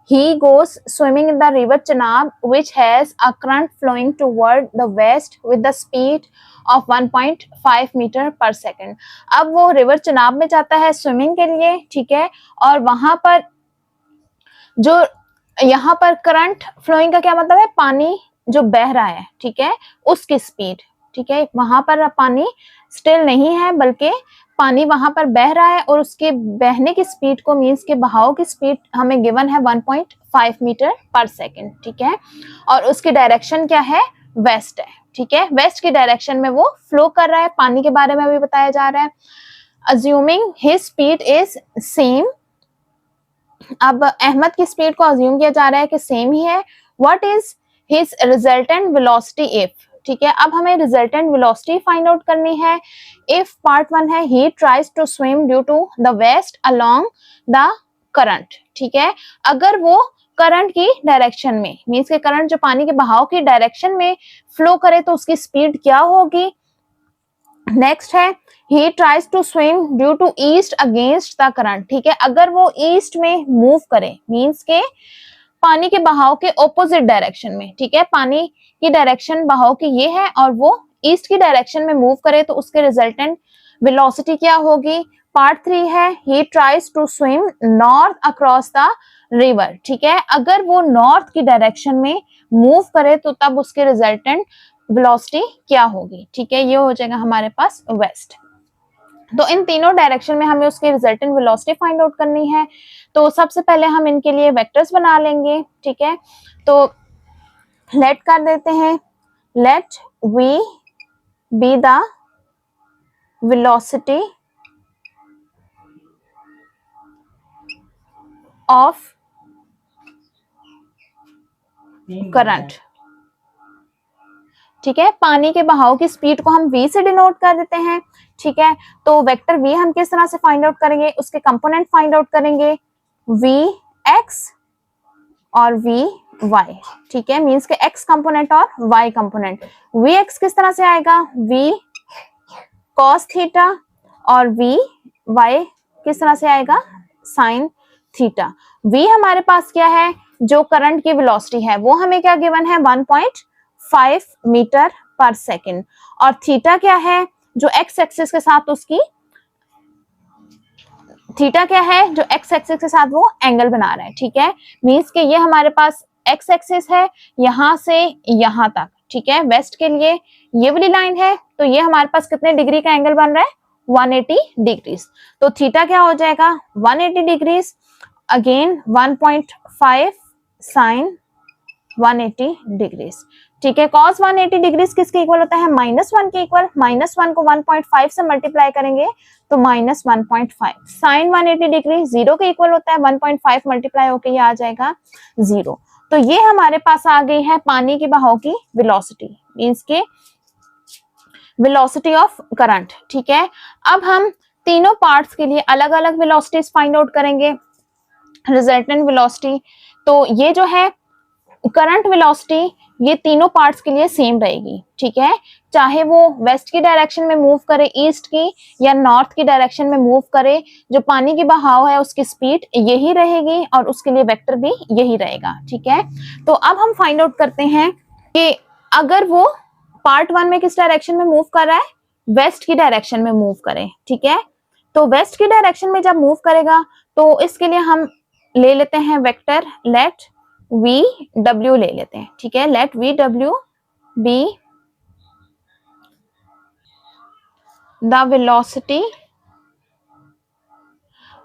He goes swimming in the river Chenab, which has a current flowing toward the west with the speed of 1.5 metre per second. अब वो रिवर चनाब में जाता है स्विमिंग के लिए, ठीक है, और वहां पर जो यहाँ पर करंट फ्लोइंग का क्या मतलब है, पानी जो बह रहा है, ठीक है, उसकी स्पीड, ठीक है। वहां पर पानी स्टिल नहीं है बल्कि पानी वहां पर बह रहा है, और उसके बहने की स्पीड को मींस के बहाव की स्पीड हमें गिवन है 1.5 मीटर पर सेकेंड, ठीक है। और उसकी डायरेक्शन क्या है, वेस्ट है, ठीक है। वेस्ट की डायरेक्शन में वो फ्लो कर रहा है, पानी के बारे में अभी बताया जा रहा है। Assuming his speed is same, अब अहमद की स्पीड को अज्यूम किया जा रहा है कि सेम ही है। What is his resultant velocity if, ठीक है। अब हमें रिजल्टेंट वेलोसिटी फाइंड आउट करनी है। इफ पार्ट 1 है, he tries to swim due to the west along the current, ठीक है। अगर वो करंट की डायरेक्शन में, मींस के करंट जो पानी के बहाव की डायरेक्शन में फ्लो करे तो उसकी स्पीड क्या होगी। नेक्स्ट है, he tries to swim due to east against the current, ठीक है। अगर वो ईस्ट में मूव करे, मींस के पानी के बहाव के ऑपोजिट डायरेक्शन में, ठीक है, पानी की डायरेक्शन बहाव की ये है और वो ईस्ट की डायरेक्शन में मूव करे तो उसके रिजल्टेंट वेलोसिटी क्या होगी। पार्ट 3 है, he tries to swim north across the river, ठीक है। अगर वो नॉर्थ की डायरेक्शन में मूव करे तो तब उसके रिजल्टेंट वेलोसिटी क्या होगी, ठीक है। ये हो जाएगा हमारे पास वेस्ट। तो इन तीनों डायरेक्शन में हमें उसकी रिजल्टेंट वेलोसिटी फाइंड आउट करनी है। तो सबसे पहले हम इनके लिए वेक्टर्स बना लेंगे, ठीक है। तो लेट कर देते हैं, let V be the velocity of current, ठीक है। पानी के बहाव की स्पीड को हम v से डिनोट कर देते हैं, ठीक है। तो वेक्टर v हम किस तरह से फाइंड आउट करेंगे, उसके कंपोनेंट फाइंड आउट करेंगे vx और vy, ठीक है, मींस के x कंपोनेंट और y कंपोनेंट। vx किस तरह से आएगा, v cos थीटा, और vy किस तरह से आएगा, sin थीटा। v हमारे पास क्या है, जो करंट की वेलोसिटी है वो हमें क्या गिवन है 1.5 मीटर पर सेकेंड, और थीटा क्या है जो एक्स एक्सिस के साथ उसकी थीटा क्या है जो एक्स एक्सिस के साथ वो एंगल बना रहा है, ठीक है। मींस कि ये हमारे पास एक्स एक्सिस है यहां से यहां तक, ठीक है। वेस्ट के लिए ये वाली लाइन है, तो ये हमारे पास कितने डिग्री का एंगल बन रहा है 180 डिग्रीज। तो थीटा क्या हो जाएगा 180 डिग्रीज, अगेन 1.5 साइन 180 डिग्रीज, ठीक है। cos 180 डिग्रीज किसके इक्वल होता है -1 के इक्वल, -1 को 1.5 से मल्टीप्लाई करेंगे तो -1.5, साइन 180 डिग्री 0 के इक्वल होता है, 1.5 मल्टीप्लाई होके ये आ जाएगा 0। तो ये हमारे पास आ गई है पानी के बहाव की वेलोसिटी, मींस के वेलोसिटी ऑफ करंट, ठीक है। अब हम तीनों पार्ट्स के लिए अलग अलग वेलोसिटीज फाइंड आउट करेंगे, रिजल्टेंट वेलोसिटी। तो ये जो है करंट वेलोसिटी ये तीनों पार्ट्स के लिए सेम रहेगी, ठीक है। चाहे वो वेस्ट की डायरेक्शन में मूव करे, ईस्ट की या नॉर्थ की डायरेक्शन में मूव करे, जो पानी की बहाव है उसकी स्पीड यही रहेगी और उसके लिए वेक्टर भी यही रहेगा, ठीक है। तो अब हम फाइंड आउट करते हैं कि अगर वो पार्ट 1 में किस डायरेक्शन में मूव कर रहा है, वेस्ट की डायरेक्शन में मूव करे, ठीक है। तो वेस्ट की डायरेक्शन में जब मूव करेगा तो इसके लिए हम ले लेते हैं वेक्टर लेट वी डब्ल्यू ले लेते हैं, ठीक है। Let V W be the velocity.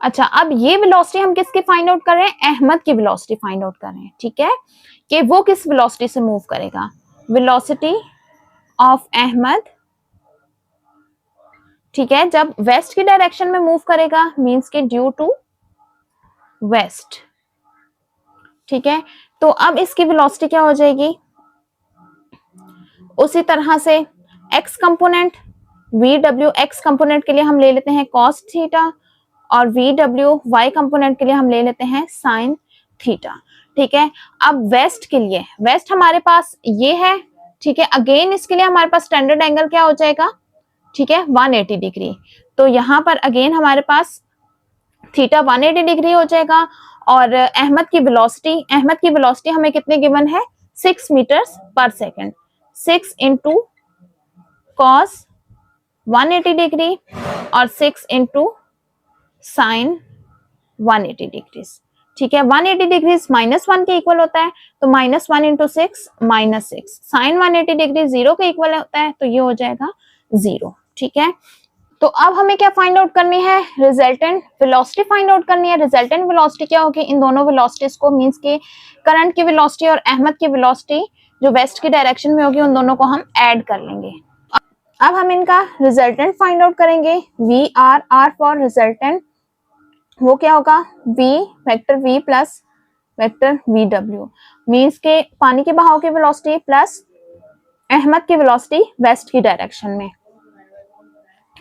अच्छा, अब ये वेलोसिटी हम किसकी फाइंड आउट कर रहे हैं, अहमद की वेलोसिटी फाइंड आउट कर रहे हैं, ठीक है, कि वो किस वेलोसिटी से मूव करेगा, वेलोसिटी ऑफ अहमद, ठीक है। जब वेस्ट की डायरेक्शन में मूव करेगा मींस के ड्यू टू वेस्ट, ठीक है। तो अब इसकी वेलोसिटी क्या हो जाएगी, उसी तरह से x component V W, x component के लिए हम ले लेते हैं कॉस थीटा, और वी डब्ल्यू वाई कंपोनेंट के लिए हम ले लेते हैं साइन थीटा, ठीक है। अब वेस्ट के लिए, वेस्ट हमारे पास ये है, ठीक है। अगेन इसके लिए हमारे पास स्टैंडर्ड एंगल क्या हो जाएगा, ठीक है 180 डिग्री। तो यहाँ पर अगेन हमारे पास थीटा 180 डिग्री हो जाएगा, और अहमद की वेलोसिटी हमें कितने गिवन है 6 मीटर्स पर सेकेंड, 6 इंटू कॉस 180 डिग्री और 6 इंटू साइन 180 डिग्रीज, ठीक है। 180 डिग्रीज -1 के इक्वल होता है, तो -1 इंटू 6 -6, साइन 180 डिग्री 0 के इक्वल होता है, तो ये हो जाएगा 0, ठीक है। तो अब हमें क्या फाइंड आउट करनी है, रिजल्टेंट वेलोसिटी फाइंड आउट करनी है। रिजल्टेंट वेलोसिटी क्या होगी, इन दोनों वेलोसिटीज को, मींस के करंट की वेलोसिटी और अहमद की वेलोसिटी जो वेस्ट की डायरेक्शन में होगी, उन दोनों को हम ऐड कर लेंगे। अब हम इनका रिजल्टेंट फाइंड आउट करेंगे, वी आर फॉर रिजल्टेंट, वो क्या होगा v vector v plus vector V W, means के पानी के बहाव की वेलोसिटी प्लस अहमद की वेलोसिटी वेस्ट की डायरेक्शन में।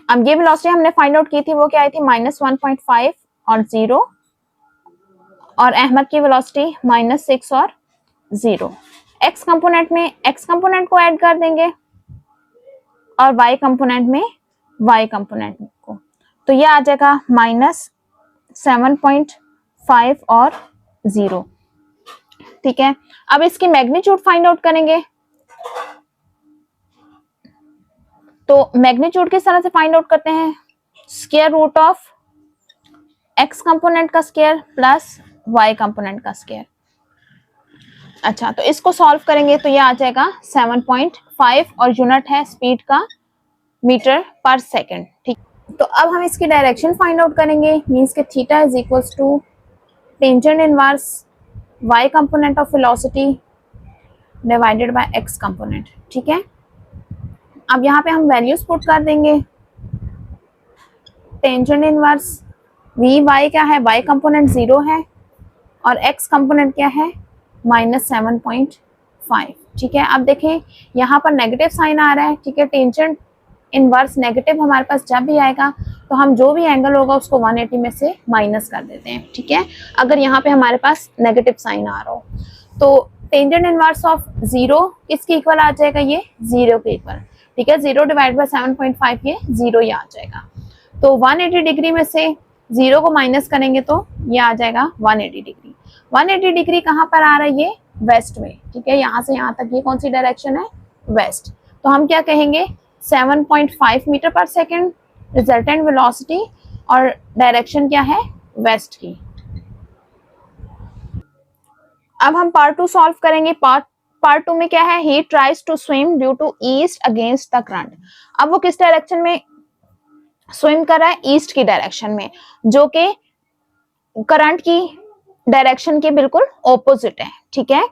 अब ये वेलोसिटी हमने फाइंड आउट की थी, वो क्या आई थी -1.5 और 0, और अहमद की वेलोसिटी -6 और 0। एक्स कंपोनेंट में एक्स कंपोनेंट को ऐड कर देंगे और वाई कंपोनेंट में वाई कंपोनेंट को, तो ये आ जाएगा -7.5 और 0, ठीक है। अब इसकी मैग्नीट्यूड फाइंड आउट करेंगे, तो मैग्नीट्यूड किस तरह से फाइंड आउट करते हैं, square root of X component का स्क्वायर प्लस वाई कंपोनेंट का स्क्वायर। अच्छा, तो इसको सॉल्व करेंगे तो ये आ जाएगा 7.5 और यूनिट है स्पीड का मीटर पर सेकेंड, ठीक। तो अब हम इसकी डायरेक्शन फाइंड आउट करेंगे, मींस के theta is equals to tangent inverse Y component of velocity divided by X component, ठीक है। अब यहाँ पे हम वैल्यूज पुट कर देंगे, टेंजेंट इनवर्स वी वाई क्या है, वाई कंपोनेंट 0 है और एक्स कंपोनेंट क्या है -7.5, ठीक है। अब देखें यहाँ पर नेगेटिव साइन आ रहा है, ठीक है। टेंजेंट इनवर्स नेगेटिव हमारे पास जब भी आएगा तो हम जो भी एंगल होगा उसको 180 में से माइनस कर देते हैं, ठीक है। अगर यहाँ पे हमारे पास नेगेटिव साइन आ रहा हो तो टेंजेंट इनवर्स ऑफ 0 किसके इक्वल आ जाएगा, ये 0 के इक्वल, ठीक है। 0 डिवाइड बाय 7.5 ये 0 ही आ जाएगा। तो 180 डिग्री में से 0 को माइनस करेंगे तो ये आ जाएगा 180 डिग्री। 180 डिग्री कहाँ पर आ रहा है, ये वेस्ट में, ठीक है। यहाँ से यहाँ तक ये कौन सी डायरेक्शन है, वेस्ट। तो हम क्या कहेंगे 7.5 metre per second resultant velocity, और डायरेक्शन क्या है, वेस्ट की। अब हम पार्ट 2 सॉल्व करेंगे। पार्ट 2 में क्या है, he tries to swim due to east against the current. अब वो किस डायरेक्शन में स्विम कर रहा है, ईस्ट की डायरेक्शन में, जो कि करंट की डायरेक्शन के बिल्कुल ऑपोजिट है, ठीक है।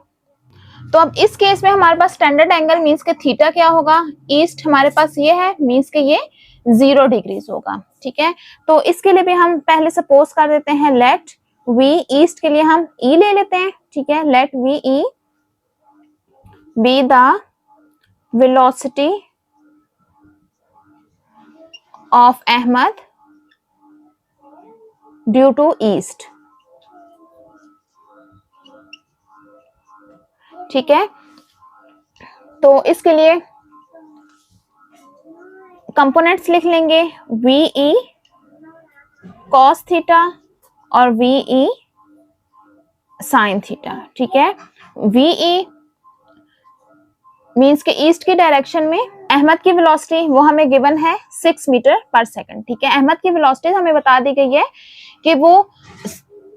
तो अब इस केस में हमारे पास स्टैंडर्ड एंगल मींस के थीटा क्या होगा, ईस्ट हमारे पास ये है, मींस के ये 0 डिग्रीज होगा, ठीक है। तो इसके लिए भी हम पहले सपोज कर देते हैं, लेट वी, ईस्ट के लिए हम ई ले लेते हैं, ठीक है। Let V E be the velocity of Ahmed due to east, ठीक है। तो इसके लिए कंपोनेंट्स लिख लेंगे, वी ई कॉस थीटा और वी ई साइन थीटा, ठीक है। वी ई मीन्स के ईस्ट की डायरेक्शन में अहमद की वेलोसिटी वो हमें गिवन है 6 मीटर पर सेकंड, ठीक है। अहमद की वेलोसिटी हमें बता दी गई है कि वो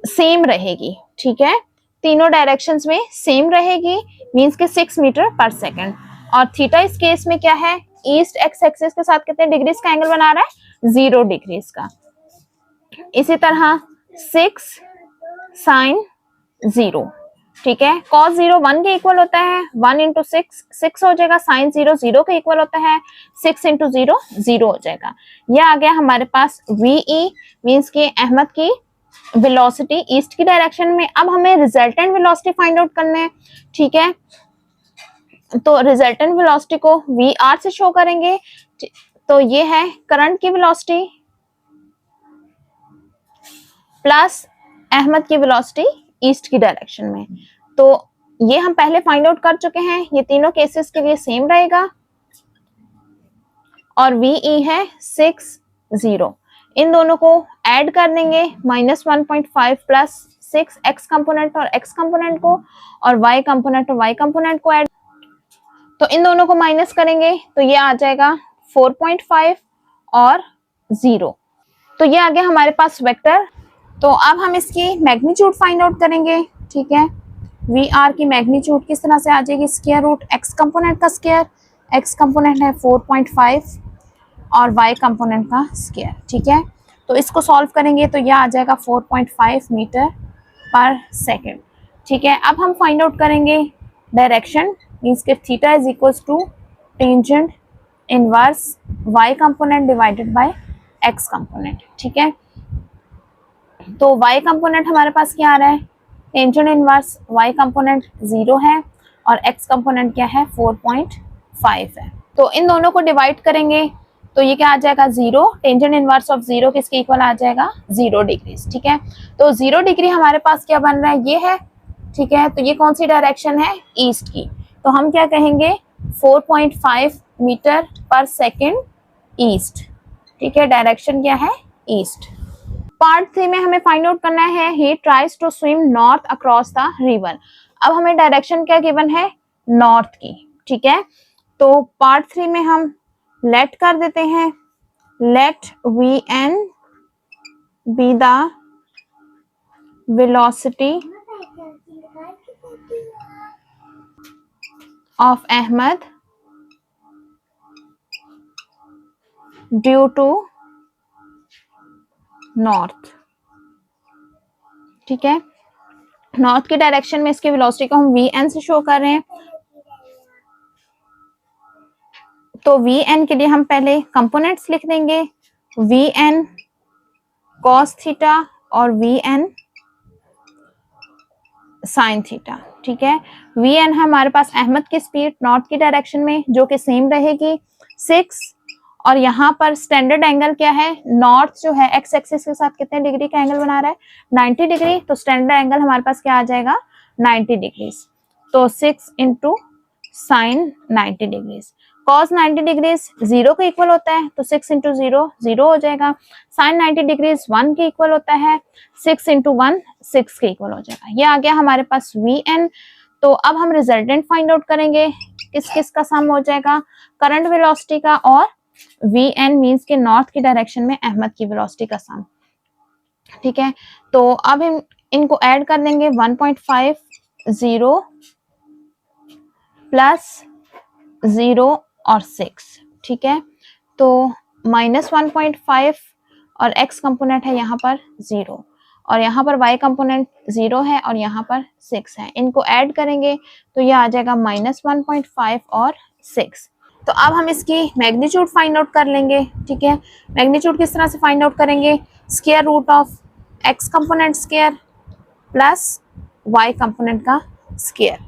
सेम रहेगी, ठीक है, तीनों डायरेक्शंस में सेम रहेगी, मींस के 6 मीटर पर सेकंड। और थीटा इस केस में क्या है, ईस्ट एक्स एक्सिस के साथ कितने डिग्रीज का एंगल बना रहा है, 0 डिग्रीज का। इसी तरह 6 साइन 0, ठीक है। cos 0 1 के इक्वल होता है, 1 इंटू 6 हो जाएगा, साइन 0 0 के इक्वल होता है, 6 इंटू 0 0 हो जाएगा। यह आ गया हमारे पास VE मींस के अहमद की वेलोसिटी ईस्ट की डायरेक्शन में। अब हमें रिजल्टेंट वेलोसिटी फाइंड आउट करना है, ठीक है। तो रिजल्टेंट वेलोसिटी को VR से शो करेंगे। तो ये है करंट की वेलोसिटी प्लस अहमद की वेलोसिटी ईस्ट की डायरेक्शन में। तो ये हम पहले फाइंड आउट कर चुके हैं, ये तीनों केसेस के लिए सेम रहेगा। और VE है 6 0, इन दोनों को ऐड कर देंगे, -1.5 प्लस 6 एक्स कंपोनेंट और एक्स कंपोनेंट को, और वाई कंपोनेंट और वाई कंपोनेंट को ऐड, तो इन दोनों को माइनस करेंगे तो ये आ जाएगा 4.5 और 0। तो ये आ गया हमारे पास वेक्टर। तो अब हम इसकी मैग्नीट्यूड फाइंड आउट करेंगे, ठीक है। VR की मैग्नीट्यूड किस तरह से आ जाएगी, स्क्वायर रूट एक्स कंपोनेंट का स्क्वायर, एक्स कंपोनेंट है 4.5 और y कंपोनेंट का स्क्वायर, ठीक है। तो इसको सॉल्व करेंगे तो यह आ जाएगा 4.5 मीटर पर सेकेंड, ठीक है। अब हम फाइंड आउट करेंगे डायरेक्शन, मीन्स के theta is equals to tangent inverse y component divided by x component, ठीक है। तो y कंपोनेंट हमारे पास क्या आ रहा है, टेंजेंट इनवर्स y कंपोनेंट 0 है और x कंपोनेंट क्या है 4.5 है। तो इन दोनों को डिवाइड करेंगे तो ये क्या आ जाएगा 0, टेंजेंट इनवर्स ऑफ 0 किसके इक्वल आ जाएगा 0 डिग्रीज, ठीक है। तो 0 डिग्री हमारे पास क्या बन रहा है, ये है, ठीक है। तो ये कौन सी डायरेक्शन है, ईस्ट की। तो हम क्या कहेंगे 4.5 मीटर पर सेकेंड ईस्ट, ठीक है, डायरेक्शन क्या है ईस्ट। पार्ट 3 में हमें फाइंड आउट करना है, he tries to swim north across the river. अब हमें डायरेक्शन क्या गिवन है, नॉर्थ की, ठीक है। तो पार्ट 3 में हम लेट कर देते हैं, let VN be the velocity of Ahmed due to north, ठीक है। नॉर्थ की डायरेक्शन में इसकी वेलोसिटी को हम VN से शो कर रहे हैं। तो VN के लिए हम पहले कंपोनेंट्स लिख देंगे, VN cos थीटा और VN sin थीटा, ठीक है। VN है हमारे पास अहमद की स्पीड नॉर्थ की डायरेक्शन में जो कि सेम रहेगी 6, और यहाँ पर स्टैंडर्ड एंगल क्या है, नॉर्थ जो है एक्स एक्सिस के साथ कितने डिग्री का एंगल बना रहा है 90 डिग्री। तो स्टैंडर्ड एंगल हमारे पास क्या आ जाएगा 90 डिग्रीज। तो 6 into sine 90 degrees. cos 90 degrees 0 के इक्वल होता है तो 6 इंटू 0 0 हो जाएगा। sin 90 डिग्रीज 1 के इक्वल होता है, 6 इंटू 1 6 के इक्वल हो जाएगा। ये आ गया हमारे पास Vn। तो अब हम रिजल्टेंट फाइंड आउट करेंगे, किस किस का सम हो जाएगा, करंट वेलोसिटी का और Vn मींस के नॉर्थ की डायरेक्शन में अहमद की वेलोसिटी का सम। ठीक है, तो अब हम इनको ऐड कर देंगे 1.50 प्लस 0 और 6। ठीक है, तो -1.5 और x कंपोनेंट है यहाँ पर 0 और यहाँ पर y कंपोनेंट 0 है और यहाँ पर 6 है। इनको ऐड करेंगे तो ये आ जाएगा -1.5 और 6। तो अब हम इसकी मैग्नीट्यूड फाइंड आउट कर लेंगे। ठीक है, मैग्नीट्यूड किस तरह से फाइंड आउट करेंगे, square root of x component square plus y component का स्क्वायर।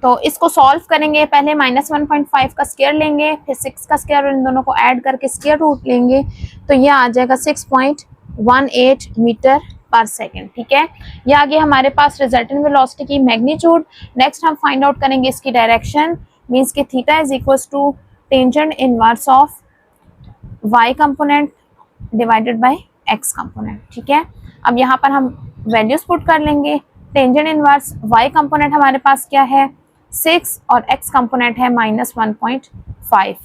तो इसको सॉल्व करेंगे, पहले -1.5 का स्क्वायर लेंगे, फिर 6 का स्क्वायर और इन दोनों को ऐड करके स्क्वायर रूट लेंगे तो ये आ जाएगा 6.18 मीटर पर सेकेंड। ठीक है, ये आ गया हमारे पास रिजल्टेंट वेलोसिटी की मैग्नीट्यूड। नेक्स्ट हम फाइंड आउट करेंगे इसकी डायरेक्शन, मींस के theta is equals to tangent inverse of y component divided by x component. ठीक है, अब यहाँ पर हम वैल्यूज पुट कर लेंगे। टेंजेंट इनवर्स y कंपोनेंट हमारे पास क्या है 6 और x कंपोनेंट है -1.5।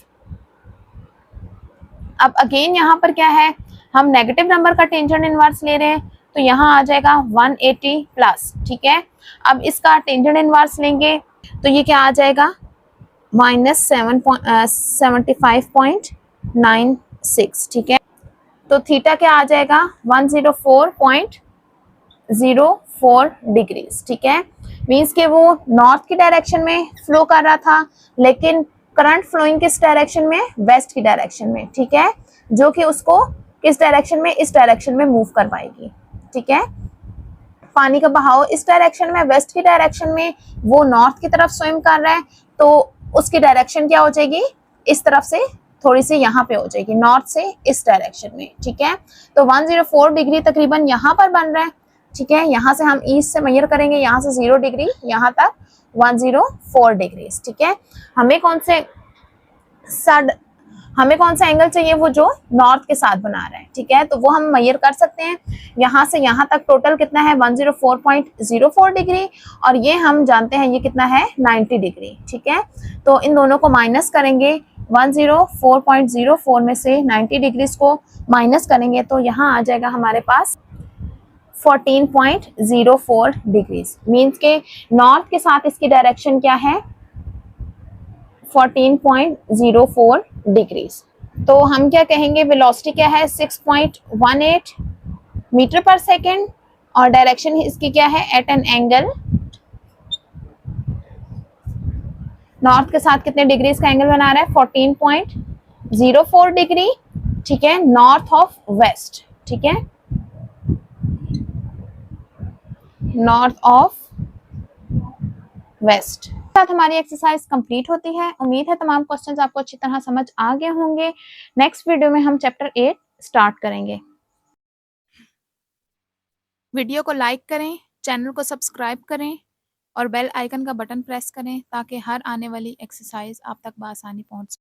अब अगेन यहाँ पर क्या है, हम नेगेटिव नंबर का टेंजेंट इनवर्स ले रहे हैं तो यहाँ आ जाएगा 180 प्लस। ठीक है, अब इसका टेंजेंट इनवर्स लेंगे तो ये क्या आ जाएगा -75.96। ठीक है, तो थीटा क्या आ जाएगा 104.04 डिग्रीज। ठीक है, मीन्स के वो नॉर्थ की डायरेक्शन में फ्लो कर रहा था लेकिन करंट फ्लोइंग किस डायरेक्शन में, वेस्ट की डायरेक्शन में। ठीक है, जो कि उसको किस डायरेक्शन में, इस डायरेक्शन में मूव कर पाएगी। ठीक है, पानी का बहाव इस डायरेक्शन में, वेस्ट की डायरेक्शन में, वो नॉर्थ की तरफ स्विम कर रहा है तो उसकी डायरेक्शन क्या हो जाएगी, इस तरफ से थोड़ी सी यहाँ पे हो जाएगी, नॉर्थ से इस डायरेक्शन में। ठीक है, तो 104 डिग्री तकरीबन यहाँ पर बन रहा है। ठीक है, यहाँ से हम ईस्ट से मेजर करेंगे, यहाँ से 0 डिग्री यहाँ तक 104 डिग्री। ठीक है, हमें कौन सा एंगल चाहिए, वो जो नॉर्थ के साथ बना रहा है। ठीक है, तो वो हम मेजर कर सकते हैं। यहाँ से यहाँ तक टोटल कितना है 104.04 डिग्री और ये हम जानते हैं ये कितना है 90 डिग्री। ठीक है, तो इन दोनों को माइनस करेंगे, 104.04 में से 90 डिग्रीज को माइनस करेंगे तो यहाँ आ जाएगा हमारे पास 14.04 डिग्रीज। मीन्स के नॉर्थ के साथ इसकी डायरेक्शन क्या है 14.04 डिग्रीज। तो हम क्या कहेंगे, वेलोसिटी क्या है 6.18 मीटर पर सेकेंड और डायरेक्शन इसकी क्या है एट एन एंगल, नॉर्थ के साथ कितने डिग्रीज का एंगल बना रहा है 14.04 डिग्री। ठीक है, नॉर्थ ऑफ वेस्ट। ठीक है, नॉर्थ ऑफ वेस्ट। साथ हमारी एक्सरसाइज कंप्लीट होती है। उम्मीद है तमाम क्वेश्चंस आपको अच्छी तरह समझ आ गए होंगे। नेक्स्ट वीडियो में हम चैप्टर 8 स्टार्ट करेंगे। वीडियो को लाइक करें, चैनल को सब्सक्राइब करें और बेल आइकन का बटन प्रेस करें ताकि हर आने वाली एक्सरसाइज आप तक बआसानी पहुंच सके।